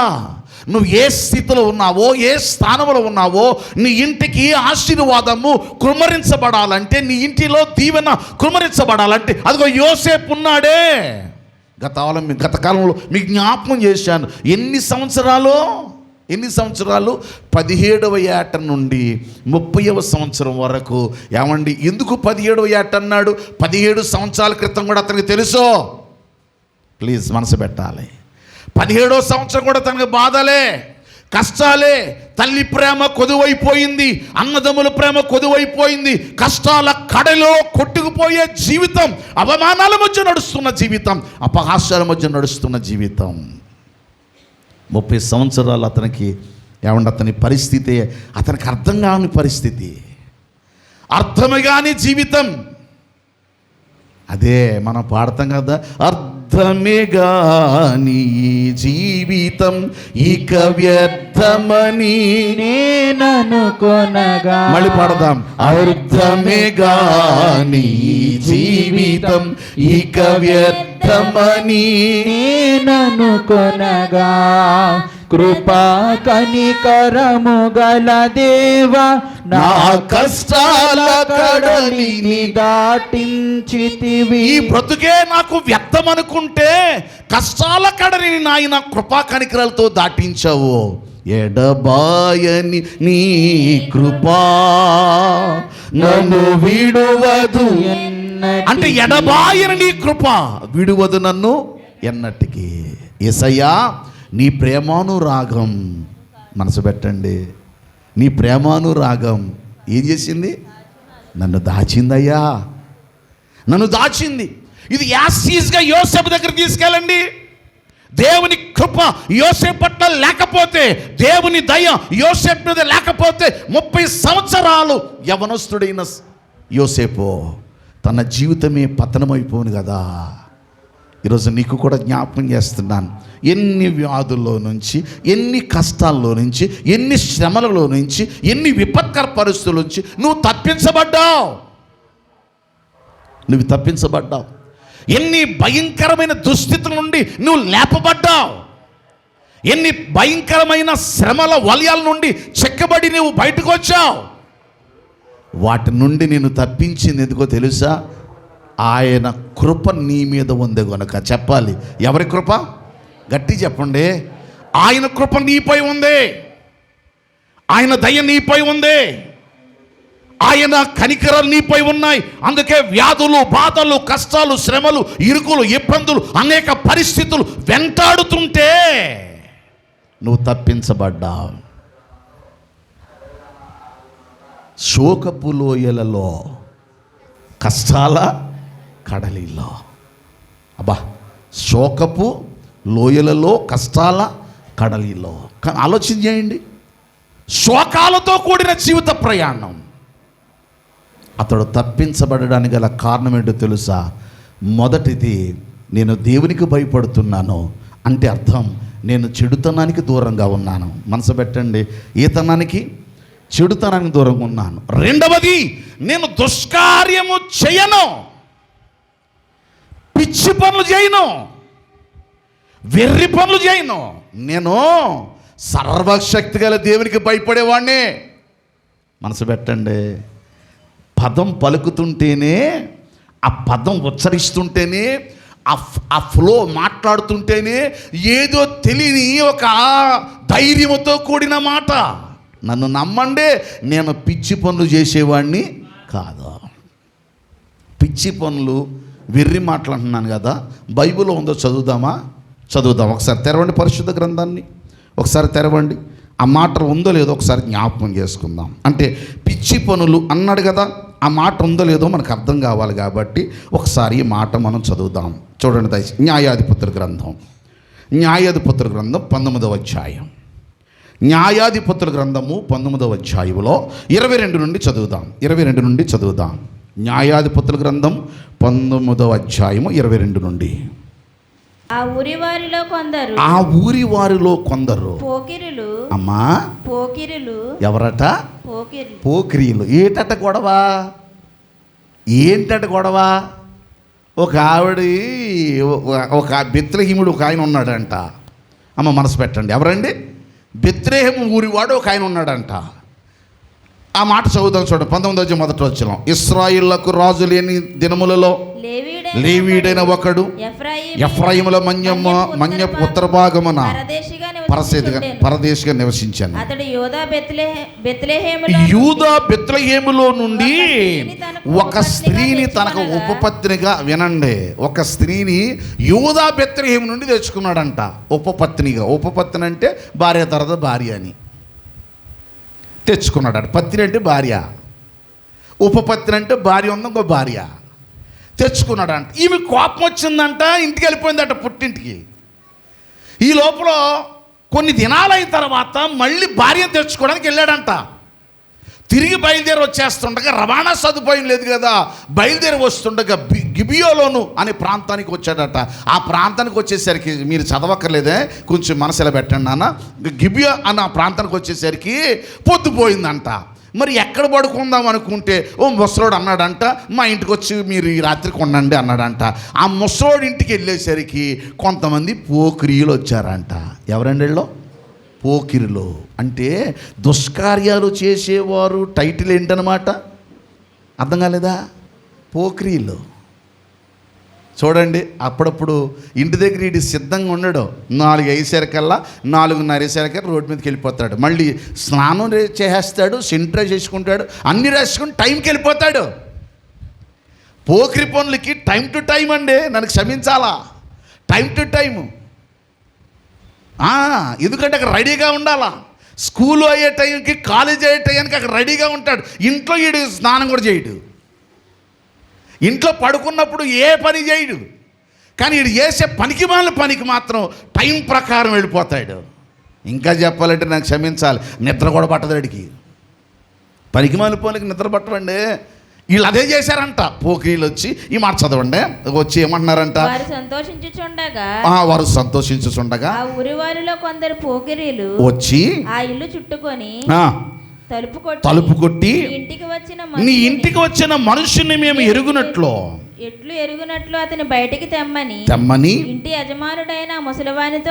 నువ్వు ఏ స్థితిలో ఉన్నావో, ఏ స్థానంలో ఉన్నావో, నీ ఇంటికి ఆశీర్వాదము కుమ్మరించబడాలంటే, నీ ఇంటిలో దీవెన కుమ్మరించబడాలంటే, అదిగో యోసేపు ఉన్నాడే. గత కాలంలో మీకు జ్ఞాపకం చేశాను. ఎన్ని సంవత్సరాలు 17వ ఏట నుండి 30వ సంవత్సరం వరకు. ఏమండి, ఎందుకు 17వ ఏట అన్నాడు? 17 సంవత్సరాల క్రితం కూడా అతనికి తెలుసు. ప్లీజ్ మనసు పెట్టాలి. 17వ సంవత్సరం కూడా తనకి బాధలే, కష్టాలే. తల్లి ప్రేమ కొదువైపోయింది, అన్నదమ్ముల ప్రేమ కొదువైపోయింది, కష్టాల కడలో కొట్టుకుపోయే జీవితం, అవమానాల మధ్య నడుస్తున్న జీవితం, అపహాస్యాల మధ్య నడుస్తున్న జీవితం. 30 సంవత్సరాలు అతనికి ఏమంటే అతని పరిస్థితి, అతనికి అర్థం కాని పరిస్థితి, అర్థమే కాని జీవితం. అదే మనం పాడతాం కదా, అర్థమే గాని జీవితం ఇక వ్యర్థమని నేననుకొనగా. మళ్ళీ పాడదాం. అర్థమే గాని జీవితం ఇక వ్యర్థమని నేననుకొనగా. కృపా కనికరము గల దేవా, నా కష్టాల కడలిని దాటించితివి. ఈ బ్రతుకే నాకు వ్యర్థం అనుకుంటే కష్టాల కడలిని నాయన కృపా కనికరాలతో దాటించావు. ఎడబాయని నీ కృపా నన్ను విడువదు. అంటే ఎడబాయని నీ కృప విడువదు నన్ను ఎన్నటికి. యేసయ్యా, నీ ప్రేమానురాగం, మనసు పెట్టండి, నీ ప్రేమానురాగం ఏం చేసింది? నన్ను దాచిందయ్యా, నన్ను దాచింది. ఇది యాసీస్గా యోసేపు దగ్గర తీసుకెళ్ళండి. దేవుని కృప యోసేపు పట్ల లేకపోతే, దేవుని దయ యోసేపు మీద లేకపోతే 30 సంవత్సరాలు యవనస్తుడైన యోసేపు తన జీవితమే పతనమైపోను కదా. ఈరోజు నీకు కూడా జ్ఞాపకం చేస్తున్నాను. ఎన్ని వ్యాధుల్లో నుంచి, ఎన్ని కష్టాల్లో నుంచి, ఎన్ని శ్రమలలో నుంచి, ఎన్ని విపత్కర పరిస్థితుల నుంచి నువ్వు తప్పించబడ్డావు. ఎన్ని భయంకరమైన దుస్థితుల నుండి నువ్వు లేపబడ్డావు. ఎన్ని భయంకరమైన శ్రమల వలయాల నుండి చెక్కబడి నువ్వు బయటకు వచ్చావు. వాటి నుండి నేను తప్పించింది ఎందుకో తెలుసా? ఆయన కృప నీ మీద ఉంది గనుక. చెప్పాలి, ఎవరి కృప? గట్టి చెప్పండి. ఆయన కృప నీపై ఉంది, ఆయన దయ నీపై ఉంది, ఆయన కనికరాలు నీపై ఉన్నాయి. అందుకే వ్యాధులు, బాధలు, కష్టాలు, శ్రమలు, ఇరుకులు, ఇబ్బందులు, అనేక పరిస్థితులు వెంటాడుతుంటే నువ్వు తప్పించబడ్డావు. శోకపు లోయలలో, కష్టాల కడలిలో, అబ్బా, శోకపు లోయలలో, కష్టాల కడలిలో. కానీ ఆలోచన చేయండి, శోకాలతో కూడిన జీవిత ప్రయాణం. అతడు తప్పించబడడానికి గల కారణం ఏంటో తెలుసా? మొదటిది, నేను దేవునికి భయపడుతున్నాను అంటే అర్థం నేను చెడుతనానికి దూరంగా ఉన్నాను. మనసు పెట్టండి, ఈతనానికి, చెడుతనానికి దూరంగా ఉన్నాను. రెండవది, నేను దుష్కార్యము చేయను, పిచ్చి పనులు చేయను, వెర్రి పనులు చేయను. నేను సర్వశక్తి గల దేవునికి భయపడేవాడిని. మనసు పెట్టండి, పదం పలుకుతుంటేనే, ఆ పదం ఉచ్చరిస్తుంటేనే, ఆ ఫ్లో మాట్లాడుతుంటేనే ఏదో తెలియని ఒక ధైర్యంతో కూడిన మాట. నన్ను నమ్మండి, నేను పిచ్చి పనులు చేసేవాడిని కాదు. పిచ్చి పనులు, వెర్రి మాటలు అంటున్నాను కదా, బైబిల్లో ఉందో చదువుదాం. ఒకసారి తెరవండి పరిశుద్ధ గ్రంథాన్ని, ఒకసారి తెరవండి. ఆ మాట ఉందో లేదో ఒకసారి జ్ఞాపకం చేసుకుందాం. అంటే పిచ్చి పనులు అన్నాడు కదా, ఆ మాట ఉందో లేదో మనకు అర్థం కావాలి కాబట్టి ఒకసారి ఈ మాట మనం చదువుదాం. చూడండి దయచేసి, న్యాయాధిపతుల గ్రంథం 19వ అధ్యాయం. న్యాయాధిపతుల గ్రంథము 19వ అధ్యాయంలో 22 నుండి చదువుదాం. న్యాయాధిపతుల గ్రంథం 19వ అధ్యాయము 22 నుండి. ఆ ఊరి వారిలో కొందరు పోకిరులు. అమ్మా, పోకిరులు ఎవరట? పోకిరులు. పోకిరీలు. ఏంటట గొడవ? ఒక ఆవిడ, ఒక బెత్లెహేముడు ఒక ఆయన ఉన్నాడంట. అమ్మ మనసు పెట్టండి, ఎవరండి? బెత్లెహేము ఊరివాడు ఒక ఆయన ఉన్నాడంట. ఆ మాట చదువుతాం చూడండి. 19వ మొదటి వచనం. ఇశ్రాయేలుకు రాజు లేని దినములలో లేవీయుడైన లేవీయుడైన ఒకడు ఎఫ్రాయిముల మన్యపు ఉత్తర భాగమున పరదేశిగా నివసించాను. అతడు యూదా బెత్లెహేములో నుండి ఒక స్త్రీని తనకు ఉపపత్నిగా, వినండి, ఒక స్త్రీని యూదా బెత్లెహేము నుండి తెచ్చుకున్నాడంట ఉపపత్నిగా. ఉపపత్ని అంటే భార్య తర్వాత భార్య అని తెచ్చుకున్నాడు. పత్ని అంటే భార్య, ఉపపత్ని అంటే భార్య ఉంది ఇంకో భార్య. తెచ్చుకున్నాడంట. ఈమె కోపం వచ్చిందంట, ఇంటికి వెళ్ళిపోయిందట పుట్టింటికి. ఈ లోపల కొన్ని దినాలైన తర్వాత మళ్ళీ భార్యను తెచ్చుకోవడానికి వెళ్ళాడంట. తిరిగి బయలుదేరి వచ్చేస్తుండగా, రవాణా సదుపాయం లేదు కదా, బయలుదేరి వస్తుండగా గిబియోలోను అనే ప్రాంతానికి వచ్చాడట. ఆ ప్రాంతానికి వచ్చేసరికి, మీరు చదవక్కర్లేదే, కొంచెం మనసులో పెట్టండి నాన్న, గిబియో అన్న ప్రాంతానికి వచ్చేసరికి పొద్దుపోయిందంట. మరి ఎక్కడ పడుకుందాం అనుకుంటే ఓ ముసలోడు అన్నాడంట, మా ఇంటికి వచ్చి మీరు ఈ రాత్రికి ఉండండి అన్నాడంట. ఆ ముసలోడి ఇంటికి వెళ్ళేసరికి కొంతమంది పోకిరీలు వచ్చారంట. ఎవరండి వీళ్ళు? పోకిరిలో అంటే దుష్కార్యాలు చేసేవారు. టైటిల్ ఏంటనమాట, అర్థం కాలేదా? పోకిరీలు. చూడండి, అప్పుడప్పుడు ఇంటి దగ్గర ఇటు సిద్ధంగా ఉండడు. 4 అయ్యేసరికల్లా 4:30 అయ్యేసరికల్లా రోడ్డు మీదకి వెళ్ళిపోతాడు. మళ్ళీ స్నానం చేసేస్తాడు, సెంట్రైజ్ చేసుకుంటాడు, అన్నీ రాసుకుని టైంకి వెళ్ళిపోతాడు. పోకిరి పనులకి టైం టు టైం అండి, నన్ను క్షమించాలా, టైం టు టైము. ఎందుకంటే అక్కడ రెడీగా ఉండాలా. స్కూల్ అయ్యే టైంకి, కాలేజ్ అయ్యే టైంకి అక్కడ రెడీగా ఉంటాడు. ఇంట్లో వీడు స్నానం కూడా చేయడు, ఇంట్లో పడుకున్నప్పుడు ఏ పని చేయడు. కానీ వీడు చేసే పనికి మాత్రం టైం ప్రకారం వెళ్ళిపోతాడు. ఇంకా చెప్పాలంటే నాకు క్షమించాలి, నిద్ర కూడా పట్టదు వాడికి. పనికి నిద్ర పట్టవండి. వీళ్ళు అదే చేశారంట. పోకిరీలు వచ్చి ఈ మాట చదవండి, వచ్చి ఏమంటున్నారంట, వారు సంతోషించుచుండగా ఆ ఊరి వారిలో కొందరు పోకిరీలు వచ్చి ఆ ఇల్లు చుట్టుకొని తలుపు కొట్టి నీ ఇంటికి వచ్చిన మనుషుని మేము ఎరుగునట్లు అతని బయటికి తెమ్మని ఇంటి యజమానుడైన ముసలివానితో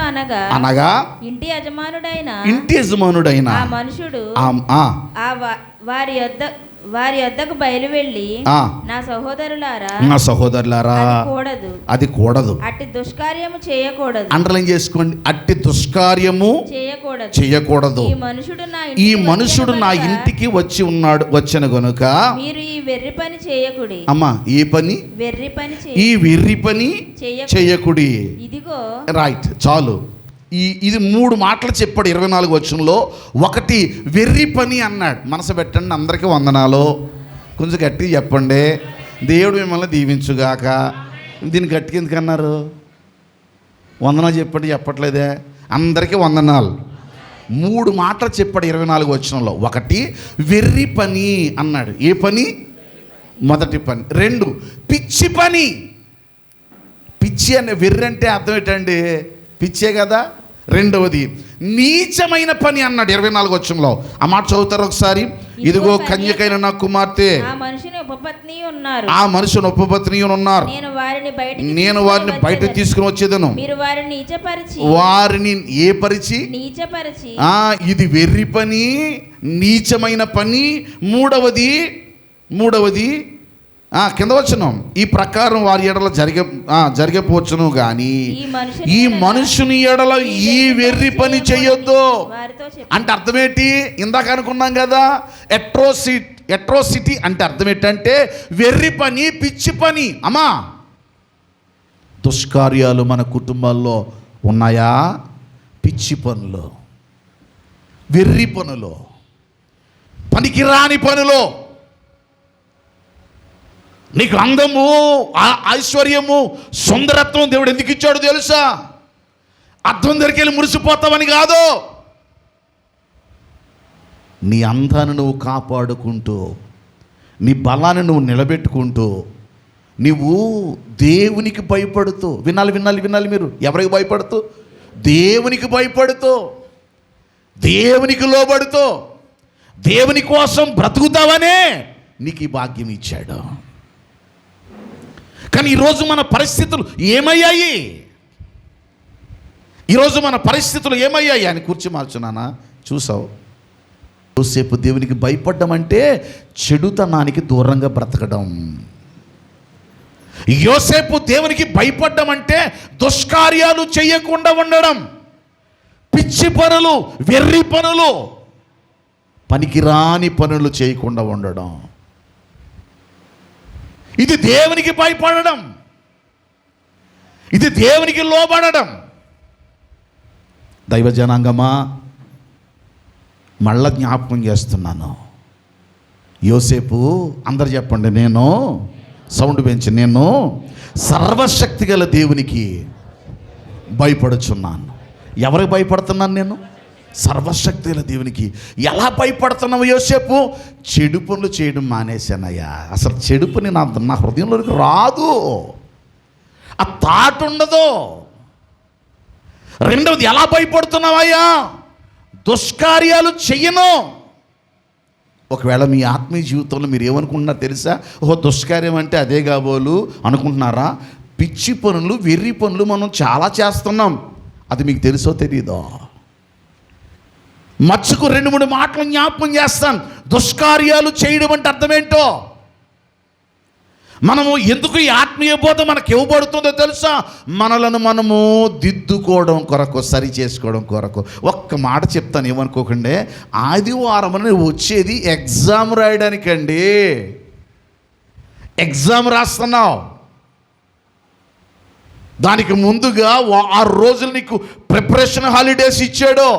అనగా ఇంటి యజమానుడైన ఆ మనుషుడు వారి యొద్దకు బయలు వెళ్ళి, నా సహోదరులారా అది కూడదు, అట్టి దుష్కార్యము చేయకూడదు. అండర్లైన్ చేసుకోండి, అట్టి దుష్కార్యము చేయకూడదు. ఈ మనుషుడు నా ఇంటికి వచ్చిన గనుక మీరు ఈ వెర్రి పని చేయకుడి. అమ్మా, ఈ వెర్రి పని చేయకుడి. ఇదిగో రైట్, చాలు. ఇది 3 మాటలు చెప్పాడు 24 వచనంలో. ఒకటి, వెర్రి పని అన్నాడు. మనసు పెట్టండి, అందరికీ వందనాలు. కొంచెం గట్టిగా చెప్పండి, దేవుడు మిమ్మల్ని దీవించుగాక. దీన్ని గట్టిగా ఎందుకన్నారు? వందనాలు చెప్పండి, చెప్పట్లేదే. అందరికీ వందనాలు. 3 మాటలు చెప్పాడు 24 వచనంలో. ఒకటి, వెర్రి పని అన్నాడు. ఏ పని? మొదటి పని. 2, పిచ్చి పని. పిచ్చి అనే, వెర్రి అంటే అర్థం ఏంటండి? పిచ్చే కదా. రెండవది, నీచమైన పని అన్నాడు 24 వచనంలో. ఆ మాట చదువుతారు ఒకసారి. ఇదిగో కన్యకైన నా కుమార్తె, ఆ మనుషుని ఉపపత్ని ఉన్నారు, నేను వారిని బయట తీసుకుని వచ్చేదను. వారిని ఏ పరిచి? ఇది వెర్రి పని, నీచమైన పని. మూడవది కింద వచ్చును, ఈ ప్రకారం వారి ఎడల జరిగపోవచ్చును కానీ ఈ మనుషుని ఎడల ఈ వెర్రి పని చేయొద్దు అంటే అర్థమేంటి? ఇందాక అనుకున్నాం కదా, ఎట్రోసిటీ అంటే అర్థం ఏంటంటే వెర్రి పని, పిచ్చి పని. అమ్మా, దుష్కార్యాలు మన కుటుంబాల్లో ఉన్నాయా? పిచ్చి పనులు, వెర్రి పనులు, పనికిరాని పనులు. నీకు అందము, ఐశ్వర్యము, సుందరత్వం దేవుడు ఎందుకు ఇచ్చాడు తెలుసా? అర్థం దగ్గరికి మురిసిపోతావని కాదు. నీ అందాన్ని నువ్వు కాపాడుకుంటూ, నీ బలాన్ని నువ్వు నిలబెట్టుకుంటూ, నువ్వు దేవునికి భయపడుతూ, వినాలి మీరు, ఎవరికి భయపడుతూ? దేవునికి భయపడుతూ, దేవునికి లోబడుతూ, దేవుని కోసం బ్రతుకుతావనే నీకు ఈ భాగ్యం ఇచ్చాడు. కానీ ఈరోజు మన పరిస్థితులు ఏమయ్యాయి? అని కూర్చి మార్చున్నానా? చూసావు, యోసేపు దేవునికి భయపడ్డం అంటే చెడుతనానికి దూరంగా బ్రతకడం. యోసేపు దేవునికి భయపడ్డం అంటే దుష్కార్యాలు చేయకుండా ఉండడం, పిచ్చి పనులు, వెర్రి పనులు, పనికిరాని పనులు చేయకుండా ఉండడం. ఇది దేవునికి భయపడడం, ఇది దేవునికి లోబడడం. దైవ జనాంగమా, మళ్ళా జ్ఞాపకం చేస్తున్నాను. యోసేపు, అందరు చెప్పండి, నేను సౌండ్ పెంచి, నేను సర్వశక్తి గల దేవునికి భయపడుచున్నాను. ఎవరికి భయపడుతున్నాను నేను? సర్వశక్తి గల దేవునికి. ఎలా భయపడుతున్నావు యోసేపు? చెడు పనులు చేయడం మానేశానయ్యా. అసలు చెడు పని నా హృదయంలోకి రాదు, ఆ తాట ఉండదు. రెండవది, ఎలా భయపడుతున్నావయ్యా? దుష్కార్యాలు చెయ్యను. ఒకవేళ మీ ఆత్మీయ జీవితంలో మీరు ఏమనుకుంటున్నారు తెలుసా? ఓహో, దుష్కార్యం అంటే అదే కాబోలు అనుకుంటున్నారా? పిచ్చి పనులు, వెర్రి పనులు మనం చాలా చేస్తున్నాం. అది మీకు తెలుసో తెలీదో? మచ్చుకు 2-3 మాటలు జ్ఞాపకం చేస్తాను. దుష్కార్యాలు చేయడం అంటే అర్థమేంటో, మనము ఎందుకు ఈ ఆత్మీయ బోధ మనకు ఇవ్వబడుతుందో తెలుసా? మనలను మనము దిద్దుకోవడం కొరకు, సరి చేసుకోవడం కొరకు. ఒక్క మాట చెప్తాను, ఏమనుకోకండి. ఆదివారం వచ్చేది ఎగ్జామ్ రాయడానికండి. ఎగ్జామ్ రాస్తున్నావు, దానికి ముందుగా 6 రోజులు నీకు ప్రిపరేషన్ హాలిడేస్ ఇచ్చాడు.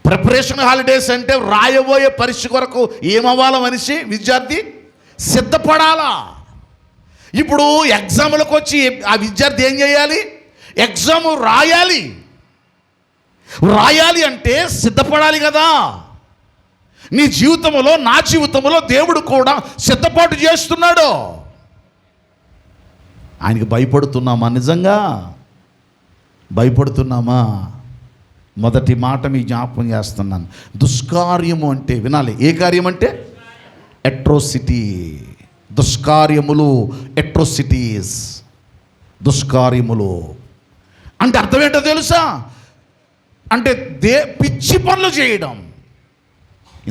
ప్రిపరేషన్ హాలిడేస్ అంటే రాయబోయే పరీక్ష కొరకు ఏమవ్వాలో మనిషి, విద్యార్థి సిద్ధపడాలా. ఇప్పుడు ఎగ్జామ్లకు వచ్చి ఆ విద్యార్థి ఏం చేయాలి? ఎగ్జామ్ రాయాలి. రాయాలి అంటే సిద్ధపడాలి కదా. నీ జీవితంలో, నా జీవితంలో దేవుడు కూడా సిద్ధపాటు చేస్తున్నాడు. ఆయనకి భయపడుతున్నామా? నిజంగా భయపడుతున్నామా? మొదటి మాట మీ జ్ఞాపకం చేస్తున్నాను. దుష్కార్యము అంటే వినాలి. ఏ కార్యం అంటే? అట్రోసిటీ. దుష్కార్యములు, అట్రోసిటీస్. దుష్కార్యములు అంటే అర్థం ఏంటో తెలుసా? అంటే పిచ్చి పనులు చేయడం.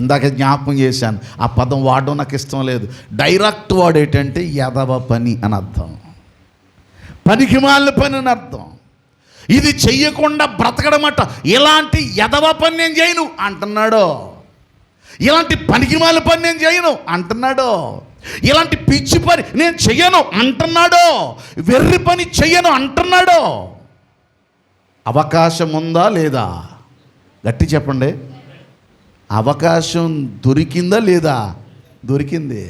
ఇందాక జ్ఞాపకం చేశాను, ఆ పదం వాడడం నాకు ఇష్టం లేదు. డైరెక్ట్ వాడేటంటే ఎదవ పని అని అర్థం, పనికిమాలిన పని అని అర్థం. ఇది చెయ్యకుండా బ్రతకడం అట. ఇలాంటి ఎదవ పని నేను చేయను అంటున్నాడు. ఇలాంటి పనికిమాలిన పని నేను చేయను అంటున్నాడు. ఇలాంటి పిచ్చి పని నేను చెయ్యను అంటున్నాడు. వెర్రి పని చెయ్యను అంటున్నాడు. అవకాశం ఉందా లేదా? గట్టి చెప్పండి. అవకాశం దొరికిందా లేదా? దొరికింది.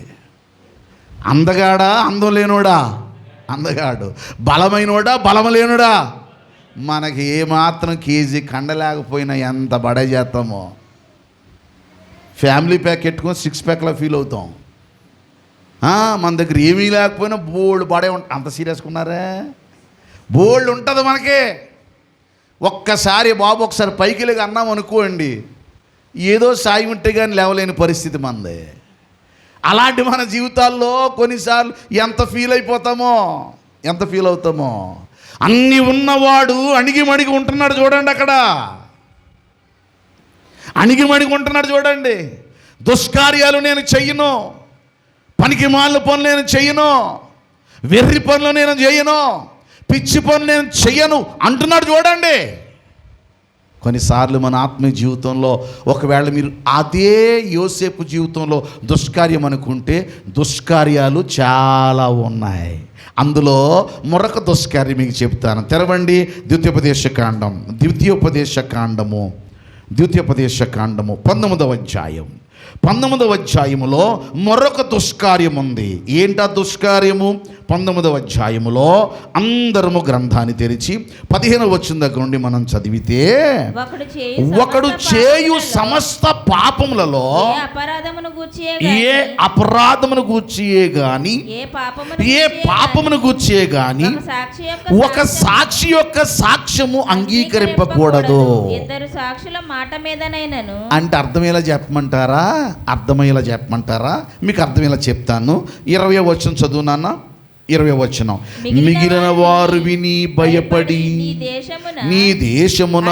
అందగాడా, అందం లేనోడా? అందగాడు. బలమైనోడా, బలం లేనుడా? మనకి ఏమాత్రం కేజీ కండ లేకపోయినా ఎంత బడే చేస్తామో. ఫ్యామిలీ ప్యాక్ పెట్టుకొని 6 ప్యాక్లా ఫీల్ అవుతాం. మన దగ్గర ఏమీ లేకపోయినా బోల్డ్ బడే ఉంటుంది. అంత సీరియస్గా ఉన్నారే? బోల్డ్ ఉంటుంది మనకి. ఒక్కసారి బాబు ఒకసారి పైకి లేక అన్నాం అనుకోండి, ఏదో సాయి ఉంటే కానీ లేవలేని పరిస్థితి మనది. అలాంటి మన జీవితాల్లో కొన్నిసార్లు ఎంత ఫీల్ అయిపోతామో, ఎంత ఫీల్ అవుతామో. అన్నీ ఉన్నవాడు అణిగిమణిగి ఉంటున్నాడు చూడండి. అక్కడ అణిగిమణిగి ఉంటున్నాడు చూడండి. దుష్కార్యాలు నేను చెయ్యను, పనికి మాలిన పనులు నేను చెయ్యను, వెర్రి పనులు నేను చేయను, పిచ్చి పనులు నేను చెయ్యను అంటున్నాడు చూడండి. కొన్నిసార్లు మన ఆత్మీయ జీవితంలో ఒకవేళ మీరు అదే యోసేపు జీవితంలో దుష్కార్యం అనుకుంటే, దుష్కార్యాలు చాలా ఉన్నాయి. అందులో మరొక దుష్కార్యం మీకు చెప్తాను. తెరవండి ద్వితీయోపదేశ కాండము 19వ అధ్యాయం. 19వ అధ్యాయములో మరొక దుష్కార్యం ఉంది. ఏంటా దుష్కార్యము? 19వ అధ్యాయములో అందరము గ్రంథాన్ని తెరిచి 15వ వచనం దగ్గర నుండి మనం చదివితే, ఒకడు చేయు సమస్త పాపములలో ఏ అపరాధమును గూర్చియే గాని, ఏ పాపమును గూర్చియే గాని ఒక సాక్షి యొక్క సాక్ష్యము అంగీకరింపకూడదు. అంటే అర్థమయ్యేలా చెప్పమంటారా? అర్థమయ్యేలా చెప్పమంటారా? మీకు అర్థమయ్యేలా చెప్తాను. 20వ వచనం చదువు నాన్న. 20వ వచనం. మిగిలిన వారు విని భయపడి నీ దేశమున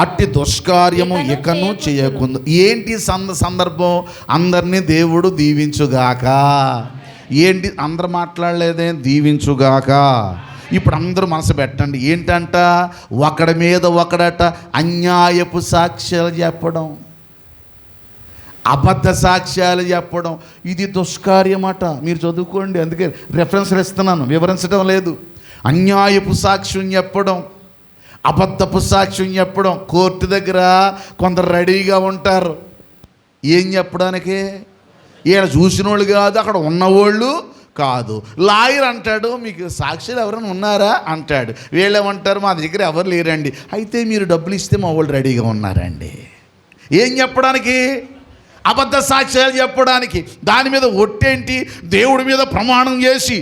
అట్టి దుష్కార్యము ఇకను చేయకుందు. ఏంటి సందర్భం? అందరినీ దేవుడు దీవించుగాక. ఏంటి అందరు మాట్లాడలేదే? దీవించుగాక. ఇప్పుడు అందరూ మనసు పెట్టండి. ఏంటంట? ఒకడి మీద ఒకడట అన్యాయపు సాక్ష్యాలు చెప్పడం, అబద్ధ సాక్ష్యాలు చెప్పడం. ఇది దుష్కార్యమట. మీరు చదువుకోండి, అందుకే రెఫరెన్స్లు ఇస్తున్నాను, వివరించడం లేదు. అన్యాయపు సాక్ష్యం చెప్పడం, అబద్ధపు సాక్ష్యం చెప్పడం. కోర్టు దగ్గర కొందరు రెడీగా ఉంటారు. ఏం చెప్పడానికి? ఈయన చూసిన వాళ్ళు కాదు, అక్కడ ఉన్నవాళ్ళు కాదు. లాయర్ అంటాడు, మీకు సాక్షులు ఎవరైనా ఉన్నారా అంటాడు. వీళ్ళేమంటారు, మా దగ్గర ఎవరు లేరండి. అయితే మీరు డబ్బులు ఇస్తే మా వాళ్ళు రెడీగా ఉన్నారండి. ఏం చెప్పడానికి? అబద్ధ సాక్ష్యాలు చెప్పడానికి. దాని మీద ఒట్టేంటి? దేవుడి మీద ప్రమాణం చేసి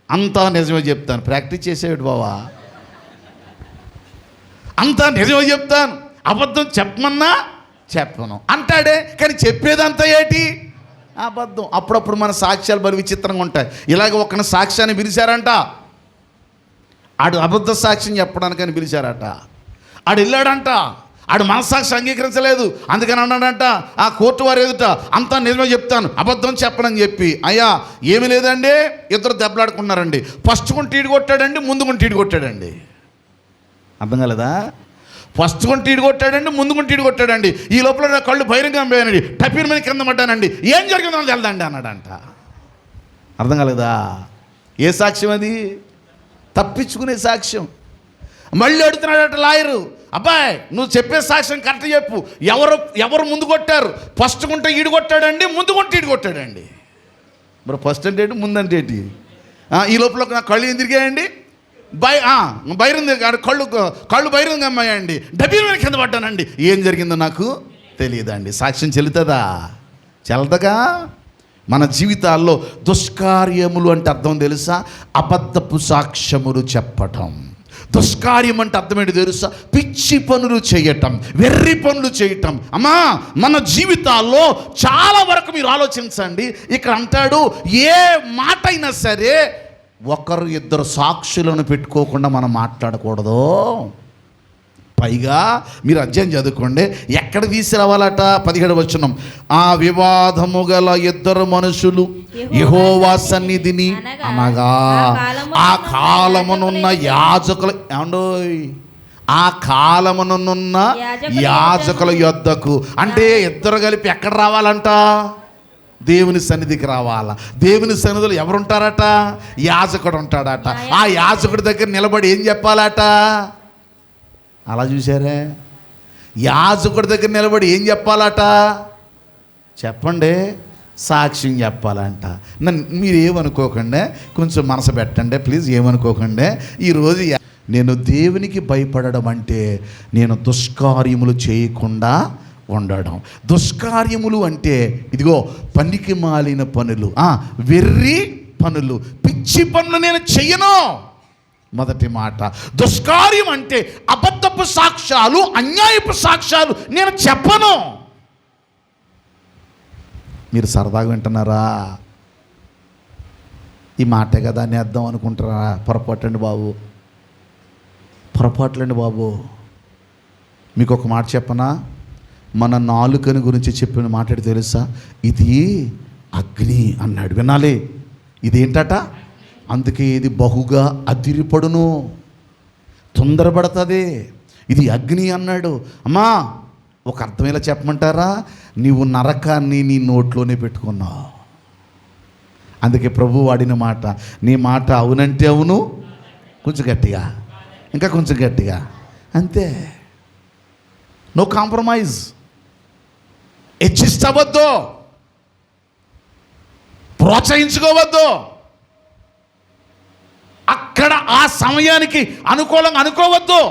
అంతా నిజమే చెప్తాను. ప్రాక్టీస్ చేసేవాడు బావా. అంతా నిజమే చెప్తాను, అబద్ధం చెప్పమన్నా చెప్పను అంటాడే. కానీ చెప్పేదంతా ఏంటి? అబద్ధం. అప్పుడప్పుడు మన సాక్ష్యాలు బలి విచిత్రంగా ఉంటాయి. ఇలాగ ఒకరిని సాక్ష్యాన్ని పిలిచారంట, ఆడు అబద్ధ సాక్ష్యం చెప్పడానికని పిలిచారట. ఆడు వెళ్ళాడంట, ఆడు మనస్సాక్షి అంగీకరించలేదు. అందుకని అన్నాడంట ఆ కోర్టు వారు ఎదుట, అంతా నిజమే చెప్తాను, అబద్ధం చెప్పనని చెప్పి. అయ్యా ఏమీ లేదండి, ఇద్దరు దెబ్బలాడుకున్నారండి. ఫస్ట్ కొంటి ఈడు కొట్టాడండి, ముందు కొంటి ఈడు కొట్టాడండి. అర్థం కాలేదా? ఫస్ట్ కొంటి ఈడు కొట్టాడండి, ముందు కొంటి ఈడు కొట్టాడండి. ఈ లోపల నా కళ్ళు బహిరంగం పోయానండి, టపీర్ మీద కింద పడ్డానండి. ఏం జరిగిందో తెలదండి అన్నాడంట. అర్థం కాలేదా? ఏ సాక్ష్యం అది? తప్పించుకునే సాక్ష్యం. మళ్ళీ అడుగుతున్నాడట లాయరు, అబ్బాయి నువ్వు చెప్పే సాక్ష్యం కరెక్ట్ చెప్పు, ఎవరు ముందు కొట్టారు? ఫస్ట్ కొంట ఈడు కొట్టాడండి, ముందు కొంట ఈడు కొట్టాడండి. మరి ఫస్ట్ అంటే ఏంటి, ముందు అంటే ఏంటి? ఈ లోపల నా కళ్ళు ఏం తిరిగాయండి, బైరంది కళ్ళు బైరంది అమ్మాయండి, డబ్బీల మీద కింద పడ్డానండి. ఏం జరిగిందో నాకు తెలియదండి. సాక్ష్యం చెల్లుతుందా? చెల్లదగా. మన జీవితాల్లో దుష్కార్యములు అంటే అర్థం తెలుసా? అబద్ధపు సాక్ష్యములు చెప్పటం. దుష్కార్యం అంటే అర్థం ఏంటి తెలుసా? పిచ్చి పనులు చేయటం, వెర్రి పనులు చేయటం. అమ్మా మన జీవితాల్లో చాలా వరకు మీరు ఆలోచించండి. ఇక్కడ అంటాడు, ఏ మాట అయినా సరే ఒకరు ఇద్దరు సాక్షులను పెట్టుకోకుండా మనం మాట్లాడకూడదు. పైగా మీరు అధ్యాయం చదువుకోండి, ఎక్కడ తీసుకురావాలట? 17వ వచనం. ఆ వివాదము గల ఇద్దరు మనుషులు యెహోవా సన్నిధిని అనగా ఆ కాలమునున్న యాజకుల, ఏమండోయ్, ఆ కాలమునున్న యాజకుల యొద్దకు. అంటే ఇద్దరు కలిపి ఎక్కడ రావాలంట? దేవుని సన్నిధికి రావాలా. దేవుని సన్నిధిలో ఎవరుంటారట? యాజకుడు ఉంటాడట. ఆ యాజకుడి దగ్గర నిలబడి ఏం చెప్పాలట? అలా చూసారే, యాజకుడి దగ్గర నిలబడి ఏం చెప్పాలట? చెప్పండి, సాక్ష్యం చెప్పాలంట. మీరు ఏమనుకోకండి, కొంచెం మనసు పెట్టండి ప్లీజ్, ఏమనుకోకండి. ఈరోజు నేను దేవునికి భయపడడం అంటే నేను దుష్కార్యములు చేయకుండా ఉండడం. దుష్కార్యములు అంటే ఇదిగో పనికి మాలిన పనులు, వెర్రి పనులు, పిచ్చి పనులు నేను చెయ్యను. మొదటి మాట. దుష్కార్యం అంటే అబద్ధపు సాక్ష్యాలు, అన్యాయపు సాక్ష్యాలు నేను చెప్పను. మీరు సరదాగా వింటున్నారా? ఈ మాటే కదా అని అర్థం అనుకుంటారా? పొరపాటండి బాబు, పొరపాట్లండి బాబు. మీకు ఒక మాట చెప్పనా? మన నాలుకని గురించి చెప్పిన మాట తెలుసా? ఇది అగ్ని అన్నాడు. వినాలి, ఇదేంటట? అందుకే ఇది బహుగా అదిరిపడును, తొందరపడుతుంది. ఇది అగ్ని అన్నాడు. అమ్మా ఒక అర్థమేలా చెప్పమంటారా? నీవు నరకాన్ని నీ నోట్లోనే పెట్టుకున్నావు. అందుకే ప్రభు వాడిన మాట, నీ మాట అవునంటే అవును, కొంచెం గట్టిగా, ఇంకా కొంచెం గట్టిగా, అంతే. No compromise. హెచ్చిస్తవద్దు, ప్రోత్సహించుకోవద్దు. అక్కడ ఆ సమయానికి అనుకూలంగా అనుకోవద్దు.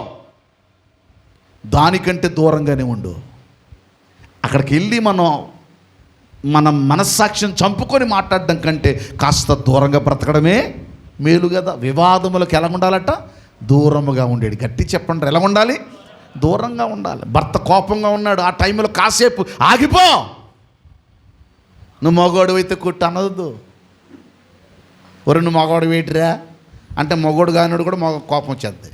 దానికంటే దూరంగానే ఉండు. అక్కడికి వెళ్ళి మన మనస్సాక్ష్యం చంపుకొని మాట్లాడడం కంటే కాస్త దూరంగా బ్రతకడమే మేలు కదా. వివాదములకు ఎలా ఉండాలట? దూరముగా ఉండేది. గట్టి చెప్పండి, ఎలా ఉండాలి? దూరంగా ఉండాలి. భర్త కోపంగా ఉన్నాడు, ఆ టైంలో కాసేపు ఆగిపో. నువ్వు మగవాడు అయితే కొట్టు అనవద్దు. ఒరే నువ్వు మగవాడు వేటిరా అంటే మగవాడు కానివాడు కూడా కోపం వచ్చేద్ది.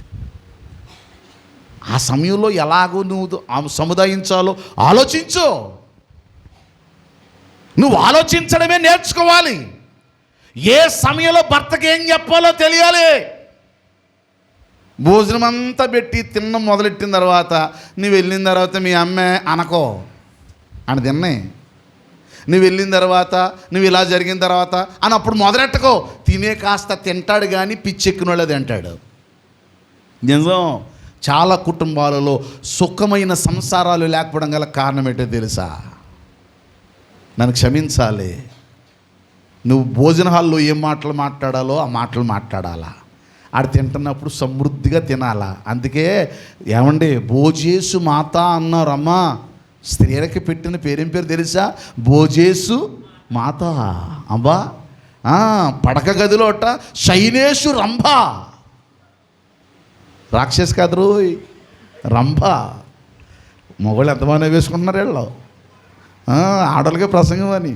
ఆ సమయంలో ఎలాగో నువ్వు సముదాయించాలో ఆలోచించు. నువ్వు ఆలోచించడమే నేర్చుకోవాలి. ఏ సమయంలో భర్తకి ఏం చెప్పాలో తెలియాలి. భోజనం అంతా పెట్టి తినడం మొదలెట్టిన తర్వాత నువ్వు వెళ్ళిన తర్వాత మీ అమ్మే అనకో అని తిన్నాయి. నువ్వు వెళ్ళిన తర్వాత నువ్వు ఇలా జరిగిన తర్వాత అని అప్పుడు మొదలెట్టకో. తినే కాస్త తింటాడు కానీ పిచ్చెక్కిన వాళ్ళది తింటాడు. నిజం. చాలా కుటుంబాలలో సుఖమైన సంసారాలు లేకపోవడం గల కారణం ఏంటో తెలుసా? నన్ను క్షమించాలి, నువ్వు భోజన హాల్లో ఏం మాటలు మాట్లాడాలో ఆ మాటలు మాట్లాడాలా. ఆడ తింటున్నప్పుడు సమృద్ధిగా తినాలా. అందుకే ఏమండి భోజేసు మాత అన్నారు. అమ్మా, స్త్రీలకి పెట్టిన పేరేం పేరు తెలుసా? భోజేసు మాత. అబ్బా, పడక గదిలోట శైనేషు రంభ. రాక్షస్ కాదు రోయ్, రంభ. మొగళ్ళు ఎంతమంది వేసుకుంటున్నారు వీళ్ళు, ఆడలకే ప్రసంగం అని.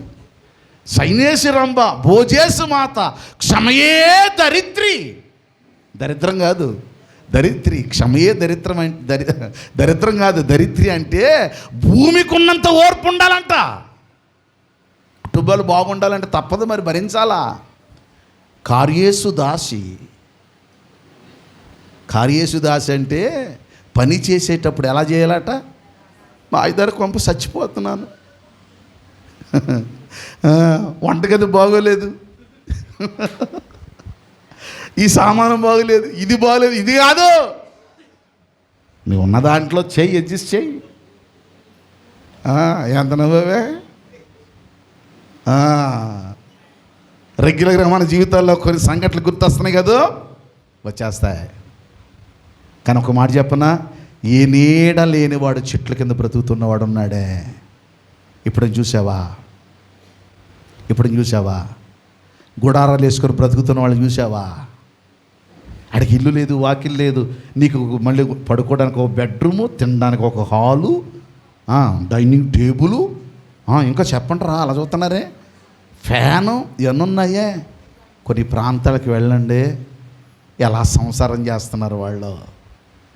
శైనేషు రంభ, భోజేసు మాత, క్షమయే దరిద్రి. దరిద్రం కాదు, దరిద్రి. క్షమయే దరిద్రం అంటే దరిద్రం కాదు, దరిద్రి అంటే భూమికి ఉన్నంత ఓర్పు ఉండాలంట. కుటుంబాలు బాగుండాలంటే తప్పదు, మరి భరించాలా. కార్యేసు దాసి. కార్యేసు దాసి అంటే పని చేసేటప్పుడు ఎలా చేయాలట? మా ఐదారు కొంప చచ్చిపోతున్నాను, వంటగది బాగోలేదు, ఈ సామానం బాగోలేదు, ఇది బాగోలేదు, ఇది కాదు. నువ్వు ఉన్న దాంట్లో చెయ్యి, అడ్జస్ట్ చెయ్యి. ఎంత నవ్వే. రెగ్యులర్గా మన జీవితాల్లో కొన్ని సంఘటనలు గుర్తొస్తున్నాయి కదా, వచ్చేస్తాయి. కానీ ఒక మాట చెప్పనా, ఏ నీడ లేనివాడు చెట్ల కింద బ్రతుకుతున్నవాడు ఉన్నాడే. ఇప్పుడు చూసావా? గుడారాలు వేసుకొని బ్రతుకుతున్న వాళ్ళు చూసావా? ఆడికి ఇల్లు లేదు, వాకిల్ లేదు, నీకు మళ్ళీ పడుకోవడానికి ఒక బెడ్రూము, తినడానికి ఒక హాలు, డైనింగ్ టేబులు, ఇంకా చెప్పండి రా, అలా చూస్తున్నారే, ఫ్యాను, ఇవన్నీ ఉన్నాయే. కొన్ని ప్రాంతాలకు వెళ్ళండి, ఎలా సంసారం చేస్తున్నారు వాళ్ళు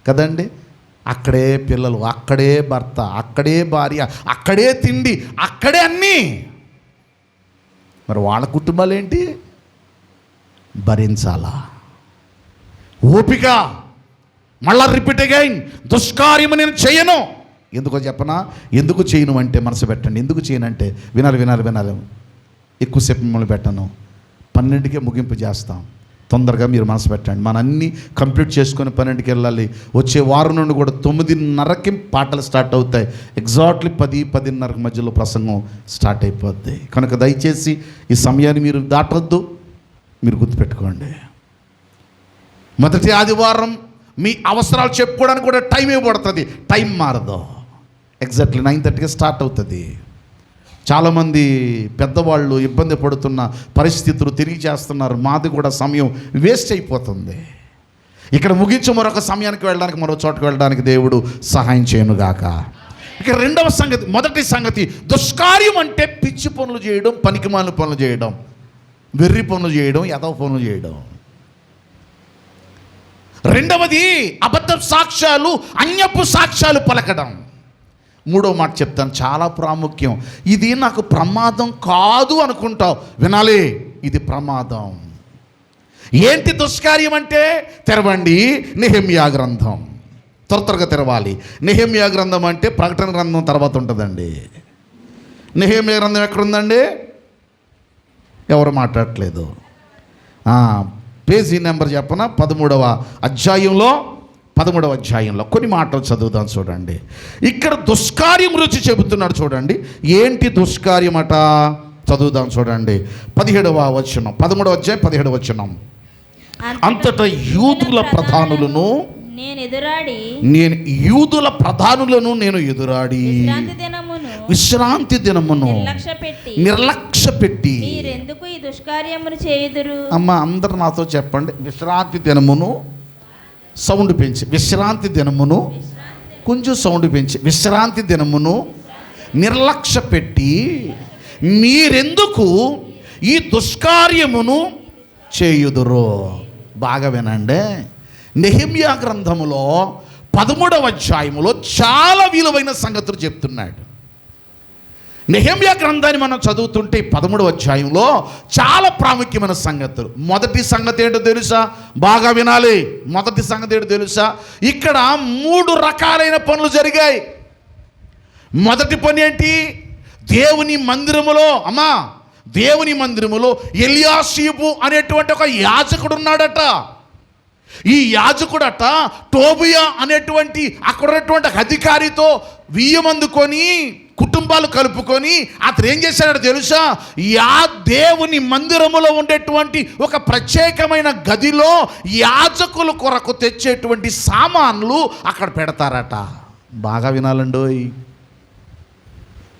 కదండి. అక్కడే పిల్లలు, అక్కడే భర్త, అక్కడే భార్య, అక్కడే తిండి, అక్కడే అన్నీ. మరి వాళ్ళ కుటుంబాలు ఏంటి? భరించాలా, ఓపిక. మళ్ళా రిపీట్ అగైన్, దుష్కార్యము నేను చేయను. ఎందుకో చెప్పనా? ఎందుకు చేయను అంటే మనసు పెట్టండి. ఎందుకు చేయను అంటే వినాలి. ఎక్కువసేపు మిమ్మల్ని పెట్టను, 12కే ముగింపు చేస్తాం. తొందరగా మీరు మనసు పెట్టండి. మన అన్నీ కంప్లీట్ చేసుకొని 12కి వెళ్ళాలి. వచ్చే వారం నుండి కూడా 9:30కి పాటలు స్టార్ట్ అవుతాయి. ఎగ్జాక్ట్లీ 10-10:30 మధ్యలో ప్రసంగం స్టార్ట్ అయిపోద్ది. కనుక దయచేసి ఈ సమయాన్ని మీరు దాటొద్దు. మీరు గుర్తుపెట్టుకోండి, మొదటి ఆదివారం మీ అవసరాలు చెప్పుకోవడానికి కూడా టైం ఇవ్వబడుతుంది. టైం మారదు. ఎగ్జాక్ట్లీ 9:30కి స్టార్ట్ అవుతుంది. చాలామంది పెద్దవాళ్ళు ఇబ్బంది పడుతున్న పరిస్థితులు తిరిగి చేస్తున్నారు. మాది కూడా సమయం వేస్ట్ అయిపోతుంది. ఇక్కడ ముగించి మరొక సమయానికి వెళ్ళడానికి, మరో చోటుకు వెళ్ళడానికి దేవుడు సహాయం చేయనుగాక. ఇక రెండవ సంగతి, మొదటి సంగతి దుష్కార్యం అంటే పిచ్చి పనులు చేయడం, పనికిమాలిన పనులు చేయడం, వెర్రి పనులు చేయడం, ఎదవ పనులు చేయడం. రెండవది అబద్ధ సాక్ష్యాలు, అన్యపు సాక్ష్యాలు పలకడం. మూడో మాట చెప్తాను, చాలా ప్రాముఖ్యం. ఇది నాకు ప్రమాదం కాదు అనుకుంటావు, వినాలి, ఇది ప్రమాదం. ఏంటి దుష్కార్యం అంటే? తెరవండి నెహెమ్యా గ్రంథం. త్వరగా తెరవాలి. నెహెమ్యా గ్రంథం అంటే ప్రకటన గ్రంథం తర్వాత ఉంటుందండి. నెహెమ్యా గ్రంథం ఎక్కడుందండి? ఎవరు మాట్లాడట్లేదు. పేజీ నెంబర్ చెప్పన, 13వ అధ్యాయంలో కొన్ని మాటలు చదువుదాం. చూడండి, ఇక్కడ దుష్కార్యం రుచి చెబుతున్నాడు. చూడండి, ఏంటి దుష్కార్యం అట? చదువుదాం. చూడండి, 17వ వచనం, 13వ అధ్యాయం 17వ వచనం. అంతటా యూదుల ప్రధానులను నేను ఎదురాడి విశ్రాంతి దినమును నిర్లక్ష్య పెట్టి. అమ్మ, అందరు నాతో చెప్పండి, విశ్రాంతి దినమును. సౌండ్ పెంచి, విశ్రాంతి దినమును. కొంచెం సౌండ్ పెంచి, విశ్రాంతి దినమును నిర్లక్ష్య పెట్టి మీరెందుకు ఈ దుష్కార్యమును చేయుదురు? బాగా వినండి. నెహెమ్యా గ్రంథములో 13వ అధ్యాయములో చాలా విలువైన సంగతులు చెప్తున్నాడు. నెహెమ్యా గ్రంథాన్ని మనం చదువుతుంటే 13వ అధ్యాయంలో చాలా ప్రాముఖ్యమైన సంగతులు. మొదటి సంగతి ఏంటో తెలుసా? బాగా వినాలి. మొదటి సంగతి ఏంటో తెలుసా? ఇక్కడ 3 రకాలైన పనులు జరిగాయి. మొదటి పని ఏంటి? దేవుని మందిరములో దేవుని మందిరములో ఎలియాషీబు అనేటువంటి ఒక యాజకుడు ఉన్నాడట. ఈ యాజకుడట టోబియా అనేటువంటి అక్కడ ఉన్నటువంటి అధికారితో వియ్యమందుకొని కుటుంబాలు కలుపుకొని అతను ఏం చేశాడో తెలుసా? దేవుని మందిరములో ఉండేటువంటి ఒక ప్రత్యేకమైన గదిలో యాజకుల కొరకు తెచ్చేటువంటి సామాన్లు అక్కడ పెడతారట. బాగా వినాలండోయ్,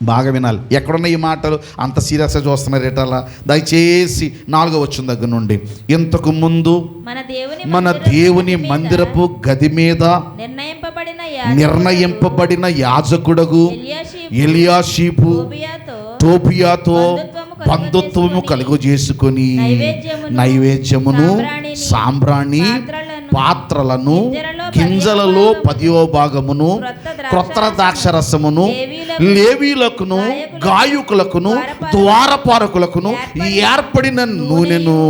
బాగా వినాలి. ఎక్కడున్న ఈ మాటలు అంత సీరియస్గా చూస్తున్నారు ఎటలా? దయచేసి 4వ వచనం దగ్గర నుండి, ఇంతకు ముందు మన దేవుని మందిరపు గది మీద నిర్ణయింపబడిన యాజకుడగు ఎలియాషీబు టోబియాతో బంధుత్వము కలుగు చేసుకొని నైవేద్యమును సాంబ్రాణి పాత్రలను గింజలలో 10వ భాగమును క్రొత్త ద్రాక్షరసమును లేవీలకును గాయకులకును ద్వారపాలకులకును ఏర్పడిన నూనెను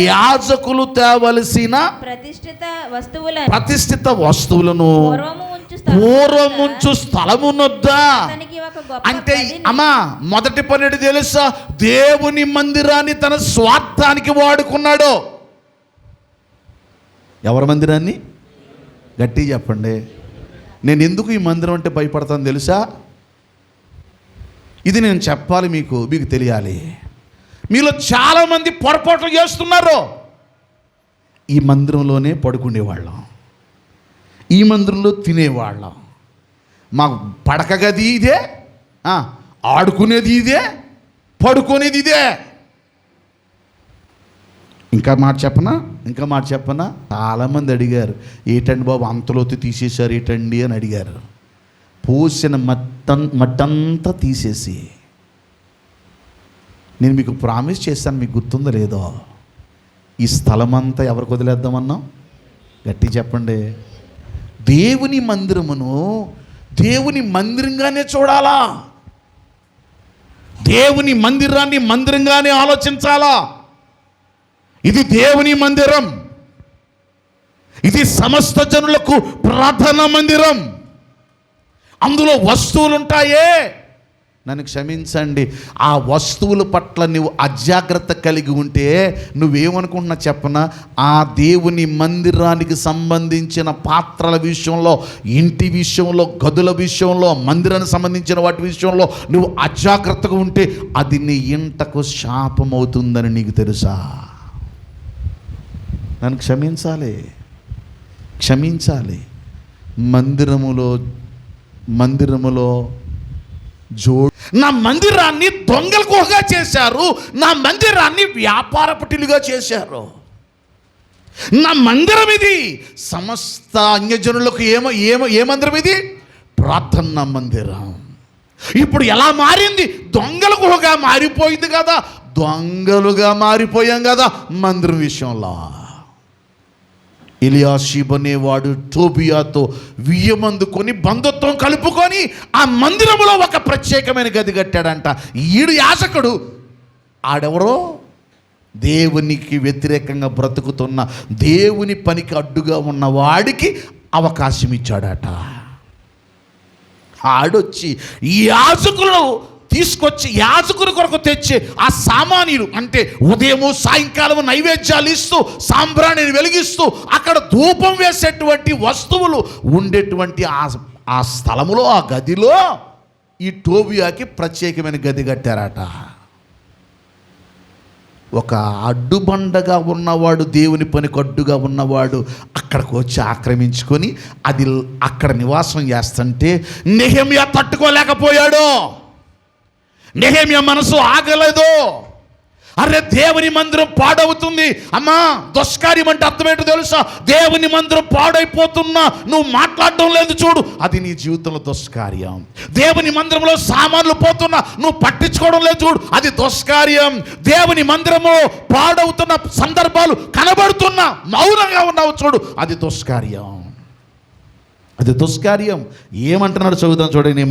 యాజకులు తేవలసిన ప్రతిష్ఠిత వస్తువులను పూర్వముంచు స్థలమునొద్దా. అంటే మొదటి పని తెలుసా? దేవుని మందిరాన్ని తన స్వార్థానికి వాడుకున్నాడు. ఎవరి మందిరాన్ని? గట్టి చెప్పండి. నేను ఎందుకు ఈ మందిరం అంటే భయపడతాను తెలుసా? ఇది నేను చెప్పాలి, మీకు తెలియాలి. మీలో చాలామంది పొరపాట్లు చేస్తున్నారు. ఈ మందిరంలోనే పడుకునేవాళ్ళం, ఈ మందిరంలో తినేవాళ్ళం, మాకు పడక గది ఇదే, ఆడుకునేది ఇదే, పడుకునేది ఇదే. ఇంకా మాట చెప్పనా? చాలామంది అడిగారు, ఏటండి బాబు అంతలోతు తీసేశారు ఏటండి అని అడిగారు. పోసిన మట్టంతా తీసేసి నేను మీకు ప్రామిస్ చేస్తాను, మీకు గుర్తుందో లేదో, ఈ స్థలం అంతా ఎవరికి వదిలేద్దామన్నాం? గట్టి చెప్పండి. దేవుని మందిరమును దేవుని మందిరంగానే చూడాలా, దేవుని మందిరాన్ని మందిరంగానే ఆలోచించాలా. ఇది దేవుని మందిరం, ఇది సమస్త జనులకు ప్రార్థన మందిరం. అందులో వస్తువులు ఉంటాయే, నన్ను క్షమించండి, ఆ వస్తువుల పట్ల నువ్వు అజాగ్రత్త కలిగి ఉంటే నువ్వేమనుకుంటున్నా చెప్పనా? ఆ దేవుని మందిరానికి సంబంధించిన పాత్రల విషయంలో, ఇంటి విషయంలో, గదుల విషయంలో, మందిరానికి సంబంధించిన వాటి విషయంలో నువ్వు అజాగ్రత్తగా ఉంటే అది నీ ఇంటకు శాపమవుతుందని నీకు తెలుసా? నన్ను క్షమించాలి. మందిరములో నా మందిరాన్ని దొంగల గుహగా చేశారు, నా మందిరాన్ని వ్యాపార పట్టిలుగా చేశారు. నా మందిరం ఇది సమస్త అన్యజనులకు ఏ మందిరం ఇది? ప్రార్థన మందిరం. ఇప్పుడు ఎలా మారింది? దొంగల గుహగా మారిపోయింది కదా, దొంగలుగా మారిపోయాం కదా మందిరం విషయంలో. ఎలియాషీబు అనేవాడు టోబియాతో వియ్యమందుకొని బంధుత్వం కలుపుకొని ఆ మందిరంలో ఒక ప్రత్యేకమైన గది కట్టాడంట. ఈడు యాజకుడు, ఆడెవరో దేవునికి వ్యతిరేకంగా బ్రతుకుతున్న, దేవుని పనికి అడ్డుగా ఉన్న వాడికి అవకాశం ఇచ్చాడట. ఆడొచ్చి ఈ యాజకులను తీసుకొచ్చి యాజకుని కొరకు తెచ్చి ఆ సామాన్యులు అంటే ఉదయము సాయంకాలము నైవేద్యాలు ఇస్తూ సాంబ్రాణిని వెలిగిస్తూ అక్కడ ధూపం వేసేటువంటి వస్తువులు ఉండేటువంటి ఆ స్థలములో, ఆ గదిలో ఈ టోబియాకి ప్రత్యేకమైన గది కట్టారట. ఒక అడ్డుబండగా ఉన్నవాడు, దేవుని పనికి అడ్డుగా ఉన్నవాడు అక్కడికి వచ్చి ఆక్రమించుకొని అది అక్కడ నివాసం చేస్తుంటే నెహెమ్యా తట్టుకోలేకపోయాడు. నెహెమ్యా మనసు ఆగలేదు. అరే దేవుని మందిరం పాడవుతుంది. అమ్మా, దుష్కార్యం అంటే అర్థమేంటో తెలుసా? దేవుని మందిరం పాడైపోతున్నా నువ్వు మాట్లాడడం లేదు చూడు, అది నీ జీవితంలో దుష్కార్యం. దేవుని మందిరంలో సామాన్లు పోతున్నా నువ్వు పట్టించుకోవడం లేదు చూడు, అది దుష్కార్యం. దేవుని మందిరంలో పాడవుతున్న సందర్భాలు కనబడుతున్నా మౌనంగా ఉన్నావు చూడు, అది దుష్కార్యం. అది దుష్కార్యం. ఏమంటున్నాడు చదువుదాం చూడండి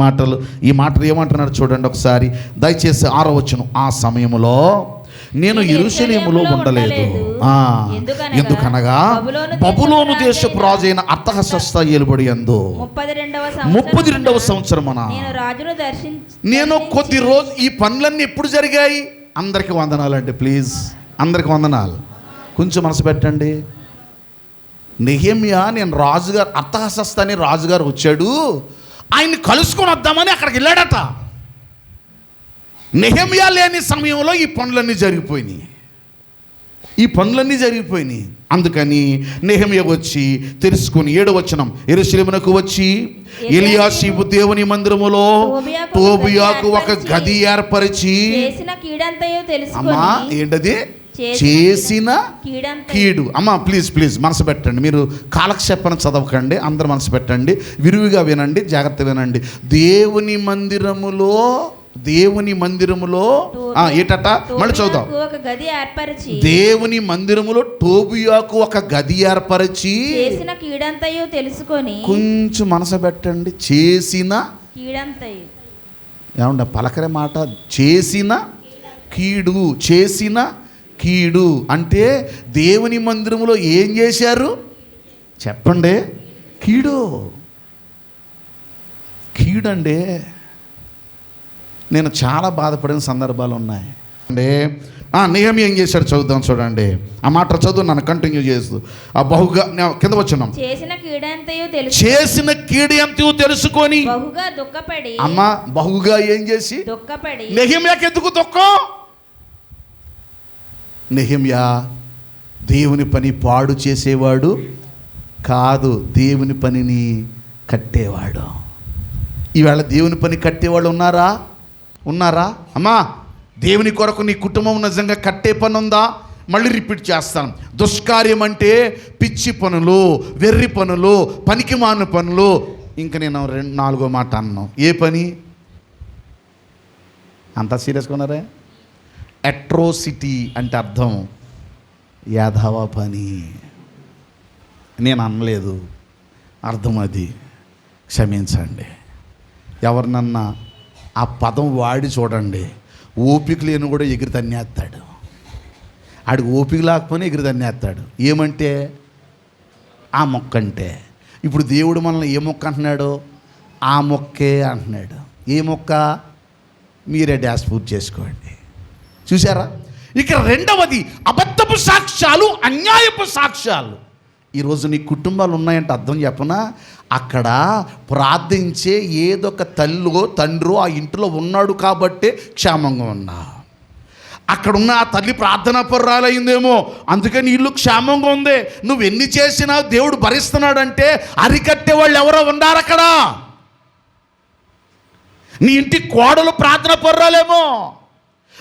ఈ మాటలు ఏమంటున్నాడు చూడండి ఒకసారి దయచేసి 6వ వచనం. ఆ సమయంలో నేను యెరూషలేములో ఉండలేదు, ఎందుకనగా బబులోను దేశపు రాజైన అర్తహషస్త ఏలుబడి యందు 32వ సంవత్సరమున నేను కొద్ది రోజు. ఈ పనులన్నీ ఎప్పుడు జరిగాయి? అందరికి వందనాలండి, ప్లీజ్ అందరికి వందనాలు. కొంచెం మనసు పెట్టండి. నెహెమ్యా, నేను రాజుగారు అర్తహషస్త అనే రాజుగారు వచ్చాడు, ఆయన్ని కలుసుకొని వద్దామని అక్కడికి వెళ్ళాడట. నెహెమ్యా లేని సమయంలో ఈ పనులన్నీ జరిగిపోయినాయి. అందుకని నెహెమ్యా వచ్చి తెలుసుకుని 7వ వచనం, యెరూషలేమునకు వచ్చి ఎలియాషీబు దేవుని మందిరములో తోబియాకు ఒక గది ఏర్పరిచి, అమ్మా ఏంటది చేసిన కీడు. అమ్మా ప్లీజ్ మనసు పెట్టండి. మీరు కాలక్షేపణ చదవకండి, అందరూ మనసు పెట్టండి, విరివిగా వినండి, జాగ్రత్త వినండి. దేవుని మందిరములో ఏటట మళ్ళీ చదువుతాం. దేవుని మందిరములో టోబియాకు ఒక గది ఏర్పరిచి చేసిన కీడంతయు తెలుసుకొని. కొంచెం మనసు పెట్టండి. చేసిన కీడంతయు ఏమంట పలకరే మాట. చేసిన కీడు అంటే దేవుని మందిరములో ఏం చేశారు చెప్పండి? కీడండి. నేను చాలా బాధపడిన సందర్భాలు ఉన్నాయి అంటే. నెహెమ్యా ఏం చేశాడు చదువుదాం చూడండి. ఆ మాట చదువు, నన్ను కంటిన్యూ చేస్తూ. ఆ బహుగా కింద వచ్చినాం. చేసిన కీడంతయు తెలుసుకొని బహుగా దుఃఖపడి. అమ్మా బహుగా ఏం చేసి దుఃఖపడి. నెహెమ్యాకి ఎందుకు దుఃఖం? నెహెమ్యా దేవుని పని పాడు చేసేవాడు కాదు, దేవుని పనిని కట్టేవాడు. ఈవేళ దేవుని పని కట్టేవాళ్ళు ఉన్నారా? అమ్మా దేవుని కొరకు నీ కుటుంబం నిజంగా కట్టే పని ఉందా? మళ్ళీ రిపీట్ చేస్తాను. దుష్కార్యం అంటే పిచ్చి పనులు, వెర్రి పనులు, పనికి మాలిన పనులు. ఇంకా నేను 4వ మాట అన్నాను. ఏ పని? అంతా సీరియస్గా ఉన్నారే? అట్రోసిటీ అంటే అర్థం యాదవ పని. నేను అనలేదు, అర్థం అది, క్షమించండి. ఎవరినన్నా ఆ పదం వాడి చూడండి, ఓపిక లేని కూడా ఎగిరి తన్నేస్తాడు. ఆడికి ఓపిక లేకపోయినా ఎగిరి తన్నేస్తాడు. ఏమంటే ఆ మొక్క అంటే. ఇప్పుడు దేవుడు మనల్ని ఏ మొక్క అంటున్నాడు? ఆ మొక్కే అంటున్నాడు. ఏ మొక్క? మీరే డాష్ పూర్తి చేసుకోండి. చూసారా? ఇక 2వది అబద్ధపు సాక్ష్యాలు, అన్యాయపు సాక్ష్యాలు. ఈరోజు నీ కుటుంబాలు ఉన్నాయంటే అర్థం చెప్పనా? అక్కడ ప్రార్థించే ఏదొక తల్లో తండ్రో ఆ ఇంట్లో ఉన్నాడు కాబట్టే క్షేమంగా ఉన్నా. అక్కడున్న ఆ తల్లి ప్రార్థనా పరురాలైందేమో, అందుకని ఇల్లు క్షేమంగా ఉంది. నువ్వు ఎన్ని చేసినా దేవుడు భరిస్తున్నాడంటే అరికట్టే వాళ్ళు ఎవరో ఉన్నారు అక్కడ. నీ ఇంటి కోడలు ప్రార్థన పరురాలేమో,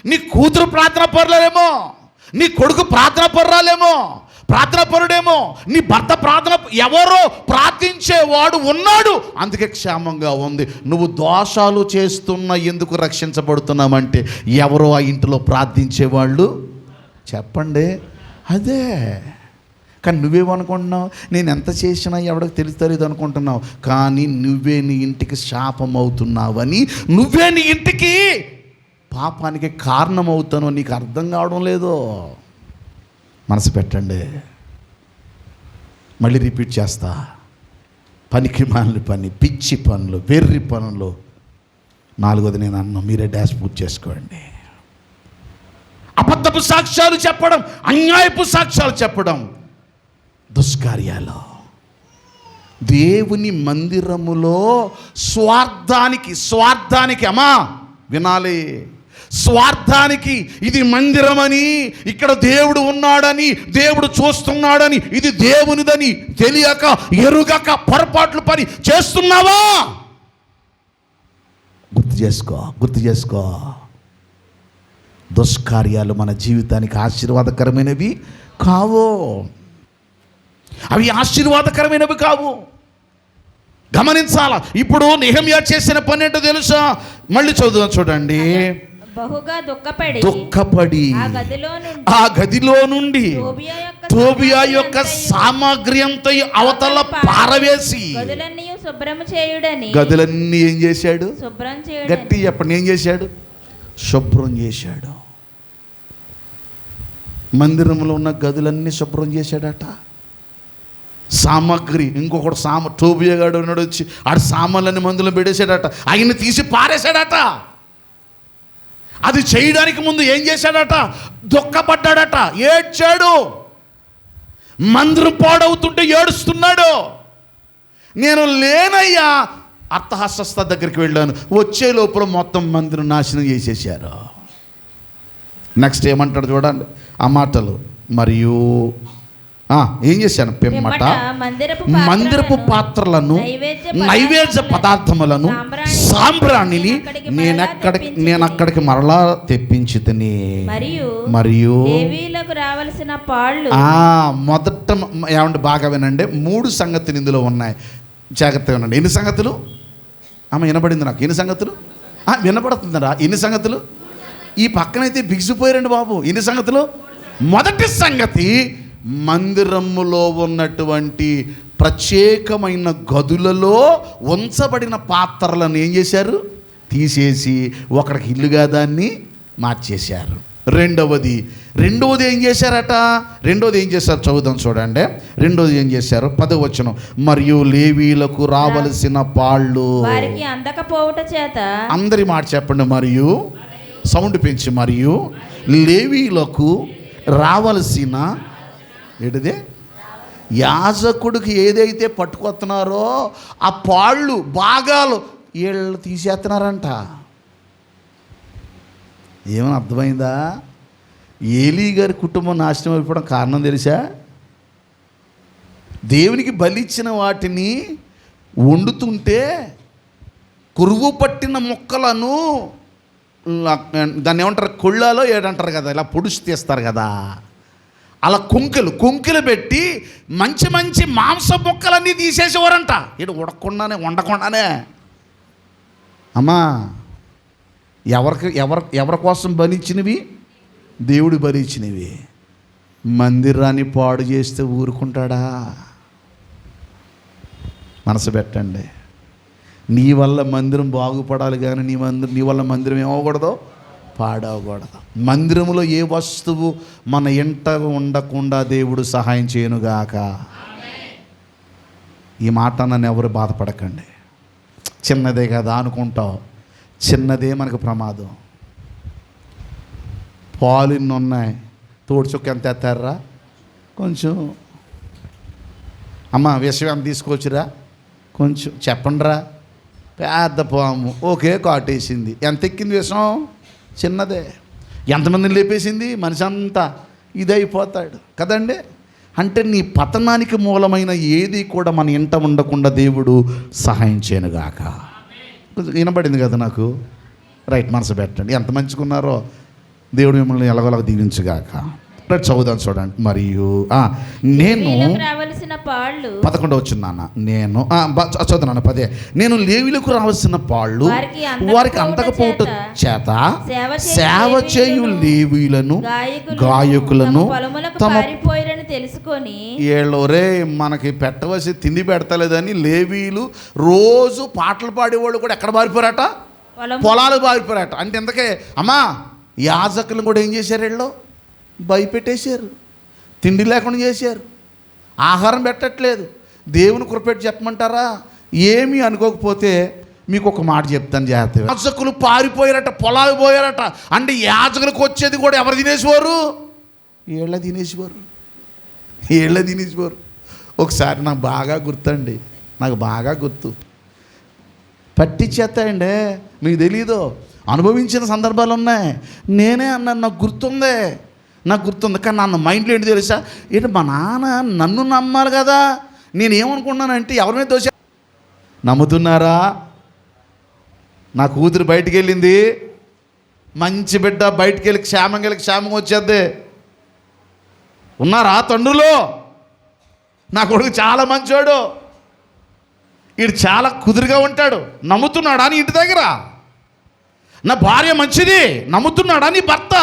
నీ కూతురు ప్రార్థన పరులేమో, నీ కొడుకు ప్రార్థన పరుడేమో, నీ భర్త ఎవరో ప్రార్థించేవాడు ఉన్నాడు, అందుకే క్షేమంగా ఉంది. నువ్వు దోషాలు చేస్తున్నా ఎందుకు రక్షించబడుతున్నామంటే ఎవరో ఆ ఇంటిలో ప్రార్థించేవాళ్ళు. చెప్పండి అదే. కానీ నువ్వేమనుకుంటున్నావు? నేను ఎంత చేసినా ఎవరికి తెలుస్తలేదు అనుకుంటున్నావు. కానీ నువ్వే నీ ఇంటికి శాపం అవుతున్నావని, నువ్వే నీ ఇంటికి పాపానికి కారణమవుతానో నీకు అర్థం కావడం లేదో. మనసు పెట్టండి. మళ్ళీ రిపీట్ చేస్తా. పనికి మాలిన పని, పిచ్చి పనులు, వెర్రి పనులు. 4వది నేను అన్నాను, మీరే డాష్ పూర్తి చేసుకోండి. అబద్ధపు సాక్ష్యాలు చెప్పడం, అన్యాయపు సాక్ష్యాలు చెప్పడం, దుష్కార్యాలు. దేవుని మందిరములో స్వార్థానికి అమ్మా వినాలి, స్వార్థానికి ఇది మందిరమని, ఇక్కడ దేవుడు ఉన్నాడని, దేవుడు చూస్తున్నాడని, ఇది దేవునిదని తెలియక ఎరుగక పొరపాట్లు పని చేస్తున్నావా? గుర్తు చేసుకో. దుష్కార్యాలు మన జీవితానికి ఆశీర్వాదకరమైనవి కావు. అవి ఆశీర్వాదకరమైనవి కావు. గమనించాలా. ఇప్పుడు నెహెమ్యా చేసిన పని ఏంటో తెలుసా? మళ్ళీ చదువుదాం చూడండి. బహుగా దుఃఖపడి ఆ గదిలో నుండి టోబియా యొక్క సామగ్రి అంతా అవతల పారవేసి శుభ్రము చేయుడని గదులన్నీ ఏం చేశాడు? శుభ్రం గట్టి చేయుడని చెప్పండి, ఏం చేశాడు? శుభ్రం చేశాడు. మందిరంలో ఉన్న గదులన్నీ శుభ్రం చేశాడట. సామాగ్రి, ఇంకొకటి టోబియాగాడు ఉన్నాడు, వచ్చి ఆడు సామాన్లన్నీ మందులో పెట్టేశాడట. ఆయన తీసి పారేశాడట. అది చేయడానికి ముందు ఏం చేశాడట? దుఃఖపడ్డాడట, ఏడ్చాడు. మందిరం పాడవుతుంటే ఏడుస్తున్నాడు. నేను లేనయ్యా, అర్థహస్త దగ్గరికి వెళ్ళాను, వచ్చే లోపల మొత్తం మందిరం నాశనం చేసేసారు. నెక్స్ట్ ఏమంటాడు చూడండి ఆ మాటలు. మరియు ఏం చేశాను? పిమ్మట మందిరపు పాత్రలను, నైవేద్య పదార్థములను, సాంబ్రాణిని నేను అక్కడికి మరలా తెప్పించి తిని, మరియు రావాల్సిన పాళ్ళు. మొదట ఏమంటే బాగా వినండి, 3 సంగతులు ఇందులో ఉన్నాయి, జాగ్రత్తగా వినండి. ఎన్ని సంగతులు? వినబడింది నాకు. ఎన్ని సంగతులు? వినపడుతుందరా? ఎన్ని సంగతులు? ఈ పక్కనైతే బిగిసిపోయారండి బాబు. ఎన్ని సంగతులు? మొదటి సంగతి, మందిరములో ఉన్నటువంటి ప్రత్యేకమైన గదులలో ఉంచబడిన పాత్రలను ఏం చేశారు? తీసేసి ఒకడికి ఇల్లుగా దాన్ని మార్చేశారు. రెండవది ఏం చేశారట? రెండోది ఏం చేశారు చదువుదాం చూడండి. రెండోది ఏం చేశారు? 10వ వచనం. మరియు లేవీలకు రావలసిన పాళ్ళు వారికి అందకపోవుట చేత. అందరి మాట చెప్పండి. మరియు సౌండ్ పెంచి, మరియు లేవీలకు రావలసిన ఏంటిదే? యాజకుడికి ఏదైతే పట్టుకొస్తున్నారో ఆ పాళ్ళు, భాగాలు వీళ్ళు తీసేస్తున్నారంట. ఏమైనా అర్థమైందా? ఏలీ గారి కుటుంబం నాశనం అయిపోవడం కారణం తెలుసా? దేవునికి బలిచ్చిన వాటిని వండుతుంటే కురువు పట్టిన ముక్కలను, దాన్ని ఏమంటారు, కొళ్ళాలో ఏడంటారు కదా, ఇలా పొడుసు తీస్తారు కదా, అలా కుంకెలు పెట్టి మంచి మంచి మాంస ముక్కలన్నీ తీసేసేవారంట. ఇటు వండకుండానే. అమ్మా, ఎవరి కోసం బలిచ్చినవి? దేవుడు బలిచ్చినవి. మందిరాన్ని పాడు చేస్తే ఊరుకుంటాడా? మనసు పెట్టండి. నీ వల్ల మందిరం బాగుపడాలి కానీ నీ వల్ల మందిరం ఏమవకూడదు? పాడవకూడదు. మందిరంలో ఏ వస్తువు మన ఇంట ఉండకుండా దేవుడు సహాయం చేయనుగాక. ఈ మాట నన్ను ఎవరు బాధపడకండి. చిన్నదే కదా అనుకుంటావు, చిన్నదే మనకు ప్రమాదం. పాలు ఇన్ని ఉన్నాయి, తోడు చుక్క ఎంత ఎత్తారా? కొంచెం. అమ్మ విషయం ఎంత తీసుకొచ్చిరా? కొంచెం చెప్పండిరా. పెద్ద పాము ఓకే కాటేసింది, ఎంత ఎక్కింది విషం? చిన్నదే. ఎంతమందిని లేపేసింది? మనిషి అంతా ఇదైపోతాడు కదండి. అంటే నీ పతనానికి మూలమైన ఏది కూడా మన ఇంట ఉండకుండా దేవుడు సహాయం చేయనుగాక. వినబడింది కదా నాకు? రైట్, మనసు పెట్టండి. ఎంత మంచుకున్నారో దేవుడు మిమ్మల్ని ఎలాగోలాగ దీవించుగాక. రైట్, చదువుదాం చూడండి. మరియు నేను 11 వచ్చింది నాన్న. నేను చదువుతున్నాను 10. నేను లేవీలకు రావాల్సిన పాళ్ళు వారికి అందకపోవట చేత సేవ చేయు లేవీలను, గాయకులను తెలుసుకొని, ఏళ్ళోరే మనకి పెట్టవలసి తిండి పెడతలేదని లేవీలు రోజు పాటలు పాడేవాళ్ళు కూడా ఎక్కడ పారిపోయారట? పొలాలు పారిపోయారట. అంటే ఇంతకే అమ్మా, యాజకులను కూడా ఏం చేశారు? వీళ్ళు భయపెట్టేశారు, తిండి లేకుండా చేశారు, ఆహారం పెట్టట్లేదు. దేవుని కృపెట్టి చెప్పమంటారా? ఏమీ అనుకోకపోతే మీకు ఒక మాట చెప్తాను జాగ్రత్తగా. యాజకులు పారిపోయారట, పొలాలు పోయారట. అంటే యాజకులకు వచ్చేది కూడా ఎవరు తినేసేవారు? వీళ్ళ తినేసేవారు. ఒకసారి నాకు బాగా గుర్తు, పట్టించేస్తాయండి. మీకు తెలీదు, అనుభవించిన సందర్భాలు ఉన్నాయి. నేనే అన్నాను, నాకు గుర్తుంది. కానీ నా మైండ్లో ఏంటి తెలుసా? ఏంటి, మా నాన్న నన్ను నమ్మాలి కదా. నేనేమనుకున్నానంటే ఎవరి మీద దోశ. నమ్ముతున్నారా? నా కూతురు బయటికి వెళ్ళింది, మంచి బిడ్డ బయటికి వెళ్ళి క్షేమంగా వచ్చేద్ది. ఉన్నారా తండ్రులు? నా కొడుకు చాలా మంచోడు, వీడు చాలా కుదురుగా ఉంటాడు, నమ్ముతున్నాడా నీ ఇంటి దగ్గర? నా భార్య మంచిది, నమ్ముతున్నాడా నీ భర్త?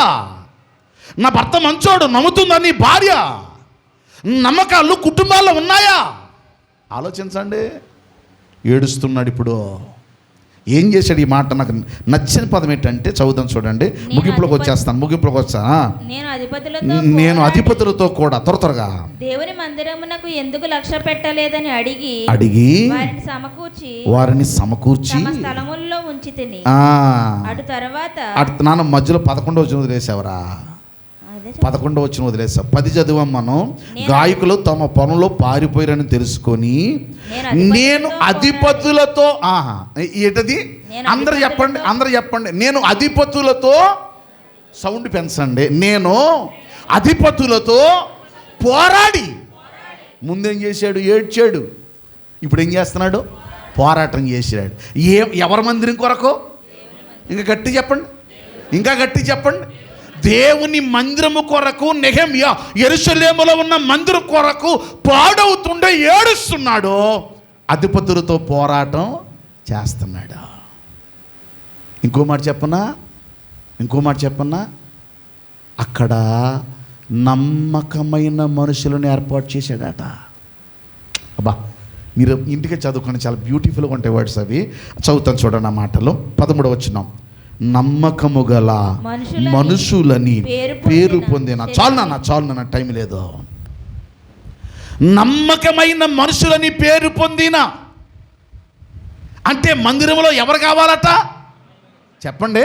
నా భర్త మంచోడు, నమ్ముతుందా నీ భార్య? నమ్మకాలు కుటుంబాల్లో ఉన్నాయా? ఆలోచించండి. ఏడుస్తున్నాడు. ఇప్పుడు ఏం చేశాడు? ఈ మాట నాకు నచ్చిన పదం ఏంటంటే చదువుతాను చూడండి, ముగింపులోకి వచ్చాను. నేను అధిపతులతో కూడా త్వరగా దేవుని మందిరమునకు ఎందుకు లక్ష్య పెట్టలేదని అడిగి వారిని సమకూర్చి స్థలముల్లో ఉంచి తిని అటు తర్వాత నాన్న మధ్యలో 11వ వచనం వదిలేసావరా? 11వ వచనం వదిలేసావు. 10 చదివాం మనం. గాయకులు తమ పనులో పారిపోయారని తెలుసుకొని నేను అధిపతులతో ఏంటది? అందరు చెప్పండి. నేను అధిపతులతో, సౌండ్ పెంచండి, నేను అధిపతులతో పోరాడి. ముందేం చేశాడు? ఏడ్చాడు. ఇప్పుడు ఏం చేస్తున్నాడు? పోరాటం చేశాడు. ఎవరి మందిరం కొరకు? ఇంకా గట్టి చెప్పండి. దేవుని మందిరము కొరకు నెహెమ్యా యెరూషలేములో ఉన్న మందిరం కొరకు పాడవుతుండే ఏడుస్తున్నాడు. అధిపతులతో పోరాటం చేస్తున్నాడు. ఇంకో మాట చెప్పనా? అక్కడ నమ్మకమైన మనుషులను ఏర్పాటు చేశాడట. అబ్బా, మీరు ఇంటికి చదువుకొని, చాలా బ్యూటిఫుల్గా ఉంటాయి వర్డ్స్ అవి. చదువుతాను చూడండి ఆ మాటలు. 13వ వచనం. నమ్మకము గల మనుషులని పేరు పొందిన. చాలు నాన్న, టైం లేదు. నమ్మకమైన మనుషులని పేరు పొందిన అంటే మందిరంలో ఎవరు కావాలట? చెప్పండి.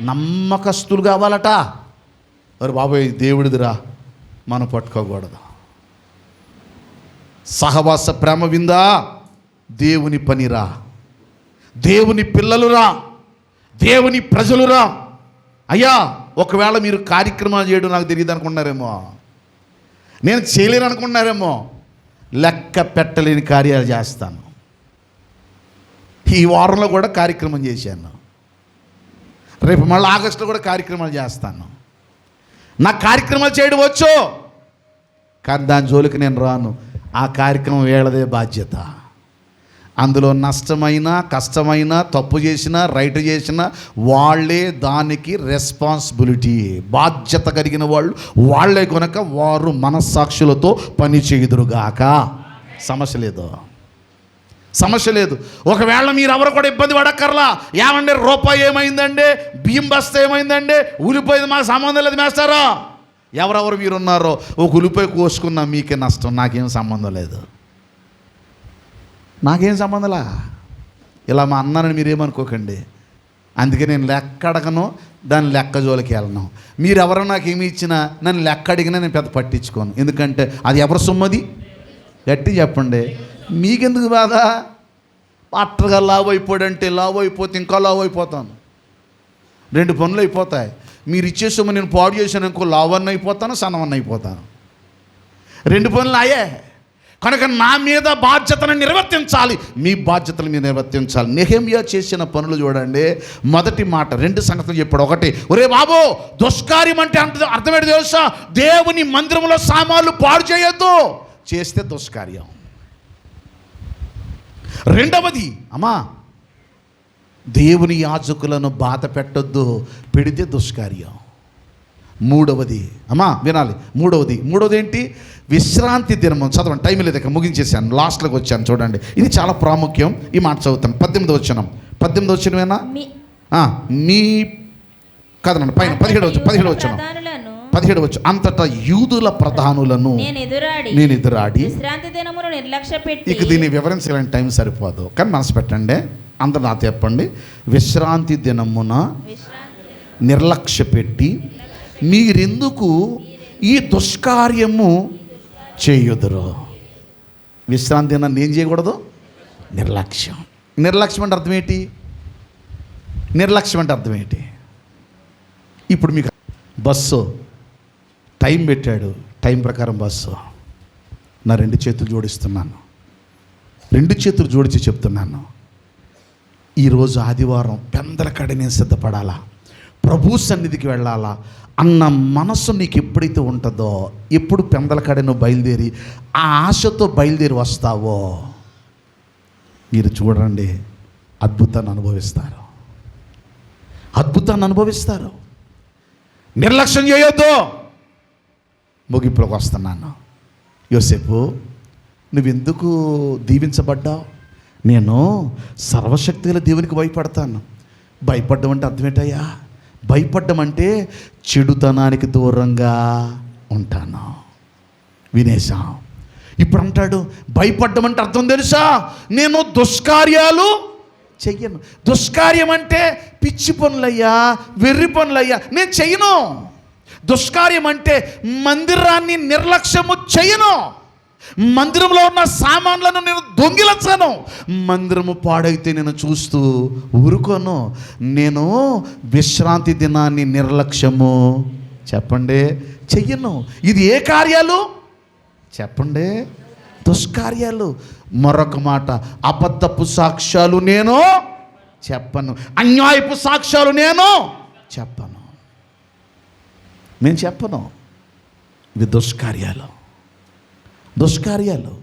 నమ్మకస్తులు కావాలట. అరే బాబోయ్, దేవుడిదిరా, మనం పట్టుకోకూడదు. సహవాస ప్రేమ విందా, దేవుని పనిరా, దేవుని పిల్లలురా, దేవుని ప్రజలురా. అయ్యా, ఒకవేళ మీరు కార్యక్రమాలు చేయడం నాకు తెలియదు అనుకున్నారేమో, నేను చేయలేను అనుకున్నారేమో. లెక్క పెట్టలేని కార్యాలు చేస్తాను. ఈ వారంలో కూడా కార్యక్రమం చేశాను. రేపు మళ్ళీ ఆగస్టులో కూడా కార్యక్రమాలు చేస్తాను. నాకు కార్యక్రమాలు చేయడం వచ్చు, కానీ దాని జోలికి నేను రాను. ఆ కార్యక్రమం వీళ్ళదే బాధ్యత. అందులో నష్టమైనా, కష్టమైనా, తప్పు చేసినా, రైట్ చేసినా వాళ్ళే దానికి రెస్పాన్సిబిలిటీ. బాధ్యత కలిగిన వాళ్ళే కనుక వారు మనస్సాక్షులతో పని చేయుదురుగాక. సమస్య లేదు. ఒకవేళ మీరు ఎవరు కూడా ఇబ్బంది పడక్కర్లా. ఏమంటే రూపాయి ఏమైందండి, బియ్యం బస్తా ఏమైందండి, ఉల్లిపోయింది, మాకు సంబంధం లేదు మేస్తారా. ఎవరెవరు మీరున్నారో ఒక ఉల్లిపాయ కోసుకున్నా మీకే నష్టం, నాకేం సంబంధంలా. ఇలా మా అన్నారని మీరేమనుకోకండి. అందుకే నేను లెక్క అడగను, దాని లెక్క జోలికి వెళ్ళను. మీరు ఎవరో నాకు ఏమి ఇచ్చినా నన్ను లెక్క అడిగినా నేను పెద్ద పట్టించుకోను. ఎందుకంటే అది ఎవరి సొమ్మది? గట్టి చెప్పండి. మీకెందుకు బాధ? పట్టగా లావు అయిపోయాడంటే, లావు అయిపోతే ఇంకా లావు అయిపోతాను. 2 పనులు అయిపోతాయి. మీరు ఇచ్చే సొమ్ము నేను పాడు చేశాను ఇంకో లావన్న అయిపోతాను, సన్నవన్న అయిపోతాను. 2 పనులు అయ్యే. కనుక నా మీద బాధ్యతను నిర్వర్తించాలి, మీ బాధ్యతలు మీరు నిర్వర్తించాలి. నెహెమ్యా చేసిన పనులు చూడండి. మొదటి మాట 2 సంగతులు చెప్పాడు. ఒకటి, ఒరే బాబు, దుష్కార్యం అంటే అర్థమేంటి తెలుసా? దేవుని మందిరంలో సామాన్లు పాడు చేయొద్దు, చేస్తే దుష్కార్యం. రెండవది, అమ్మా, దేవుని యాజకులను బాధ పెట్టొద్దు, పెడితే దుష్కార్యం. మూడవది, అమ్మా వినాలి, మూడవది ఏంటి? విశ్రాంతి దినము. చదవండి, టైం లేదు, ఇక్కడ ముగించేసాను, లాస్ట్లోకి వచ్చాను చూడండి. ఇది చాలా ప్రాముఖ్యం. ఈ మాట చదువుతాను. 18వ వచనమేనా? మీ కదనండి పైన 17వ వచనం. అంతటా యూదుల ప్రధానులను నేను ఎదురాడి. ఇక దీన్ని వివరించాలని టైం సరిపోదు, కానీ మనసు పెట్టండి. అందరూ నాతో చెప్పండి. విశ్రాంతి దినమున నిర్లక్ష్య పెట్టి మీరెందుకు ఈ దుష్కార్యము చేయుదురు? విశ్రాంతి దినాన్ని ఏం చేయకూడదు? నిర్లక్ష్యం అంటే అర్థం ఏంటి? ఇప్పుడు మీకు బస్సు టైం పెట్టాడు, టైం ప్రకారం బస్సు. నా 2 చేతులు జోడిస్తున్నాను, 2 చేతులు జోడించి చెప్తున్నాను, ఈరోజు ఆదివారం పెందలకడ నేను సిద్ధపడాలా, ప్రభు సన్నిధికి వెళ్ళాలా అన్న మనసు నీకు ఎప్పుడైతే ఉంటుందో, ఎప్పుడు పెందలకడ నువ్వు బయలుదేరి ఆ ఆశతో బయలుదేరి వస్తావో, మీరు చూడండి, అద్భుతాన్ని అనుభవిస్తారు. నిర్లక్ష్యం చేయొద్దు. ముగింపులోకి వస్తున్నాను. యోసేపు, నువ్వెందుకు దీవించబడ్డావు? నేను సర్వశక్తి గల దేవునికి భయపడతాను. భయపడ్డం అంటే అర్థం ఏంటయ్యా? భయపడ్డం అంటే చెడుతనానికి దూరంగా ఉంటాను. వినేశా? ఇప్పుడు అంటాడు భయపడ్డం అంటే అర్థం తెలుసా? నేను దుష్కార్యాలు చెయ్యను. దుష్కార్యం అంటే పిచ్చి పనులయ్యా, వెర్రి పనులయ్యా, నేను చెయ్యను. దుష్కార్యం అంటే మందిరాన్ని నిర్లక్ష్యము చెయ్యను. మందిరంలో ఉన్న సామాన్లను నేను దొంగిలించను. మందిరము పాడైతే నేను చూస్తూ ఊరుకోను. నేను విశ్రాంతి దినాన్ని నిర్లక్ష్యము చెప్పండి చెయ్యను. ఇది ఏ కార్యాలు చెప్పండి? దుష్కార్యాలు. మరొక మాట, అబద్ధపు సాక్ష్యాలు నేను చెప్పను, అన్యాయపు సాక్ష్యాలు నేను చెప్పను. నేను చెప్పను. ఇవి దుష్కార్యాలు. దుష్కార్యాలు.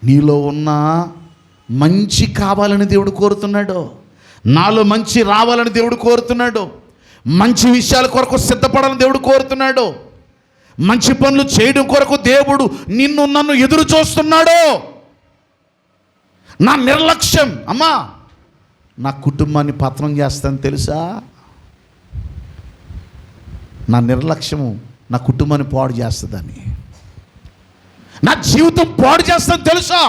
నీలో ఉన్న మంచి కావాలని దేవుడు కోరుతున్నాడు. నాలో మంచి రావాలని దేవుడు కోరుతున్నాడు. మంచి విషయాల కొరకు సిద్ధపడాలని దేవుడు కోరుతున్నాడు. మంచి పనులు చేయడం కొరకు దేవుడు నిన్ను నన్ను ఎదురు చూస్తున్నాడు. నా నిర్లక్ష్యం, అమ్మా నా కుటుంబాన్ని పతనం చేస్తాను తెలుసా? నా నిర్లక్ష్యము నా కుటుంబాన్ని పాడు చేస్తుందని, నా జీవితం పాడు చేస్తాను తెలుసా?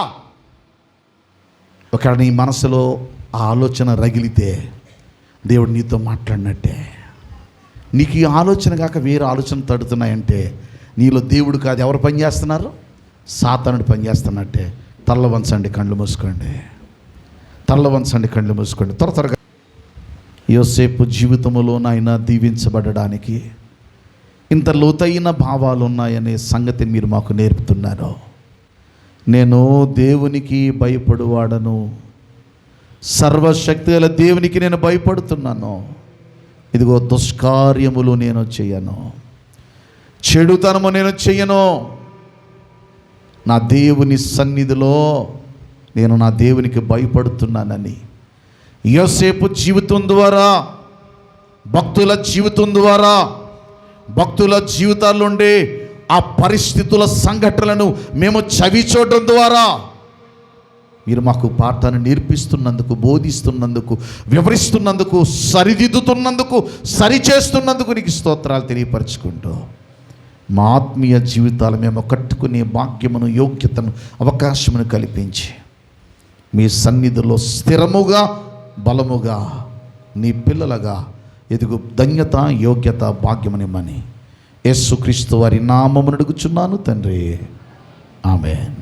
ఒకవేళ నీ మనసులో ఆ ఆలోచన రగిలితే దేవుడు నీతో మాట్లాడినట్టే. నీకు ఈ ఆలోచన కాక వేరే ఆలోచన తడుతున్నాయంటే నీలో దేవుడు కాదు, ఎవరు పనిచేస్తున్నారు? సాతానుడు పనిచేస్తున్నట్టే. తల్ల వంచండి, కళ్ళు మూసుకోండి. తల్ల వంచండి, కళ్ళు మూసుకోండి. త్వరగా యోసేపు జీవితంలో నాయన దీవించబడడానికి ఇంత లోతైన భావాలు ఉన్నాయనే సంగతి మీరు మాకు నేర్పుతున్నారు. నేను దేవునికి భయపడువాడను, సర్వశక్తి గల దేవునికి నేను భయపడుతున్నాను. ఇదిగో దుష్కార్యములు నేను చేయను, చెడుతనము నేను చెయ్యను. నా దేవుని సన్నిధిలో నేను నా దేవునికి భయపడుతున్నానని యోసేపు జీవితం ద్వారా, భక్తుల జీవితం ద్వారా, భక్తుల జీవితాల్లో ఉండే ఆ పరిస్థితుల సంఘటనలను మేము చవి చూడడం ద్వారా మీరు మాకు పాఠాన్ని నేర్పిస్తున్నందుకు, బోధిస్తున్నందుకు, వివరిస్తున్నందుకు, సరిదిద్దుతున్నందుకు, సరిచేస్తున్నందుకు నీకు స్తోత్రాలు తెలియపరచుకుంటూ మా ఆత్మీయ జీవితాలు మేము కట్టుకునే భాగ్యమును, యోగ్యతను, అవకాశమును కల్పించి మీ సన్నిధిలో స్థిరముగా, బలముగా నీ పిల్లలుగా ఎదుగు ధన్యత, యోగ్యత, భాగ్యమునిమ్మని యేసుక్రీస్తు వారి నామమున అడుగుచున్నాను తండ్రి. ఆమేన్.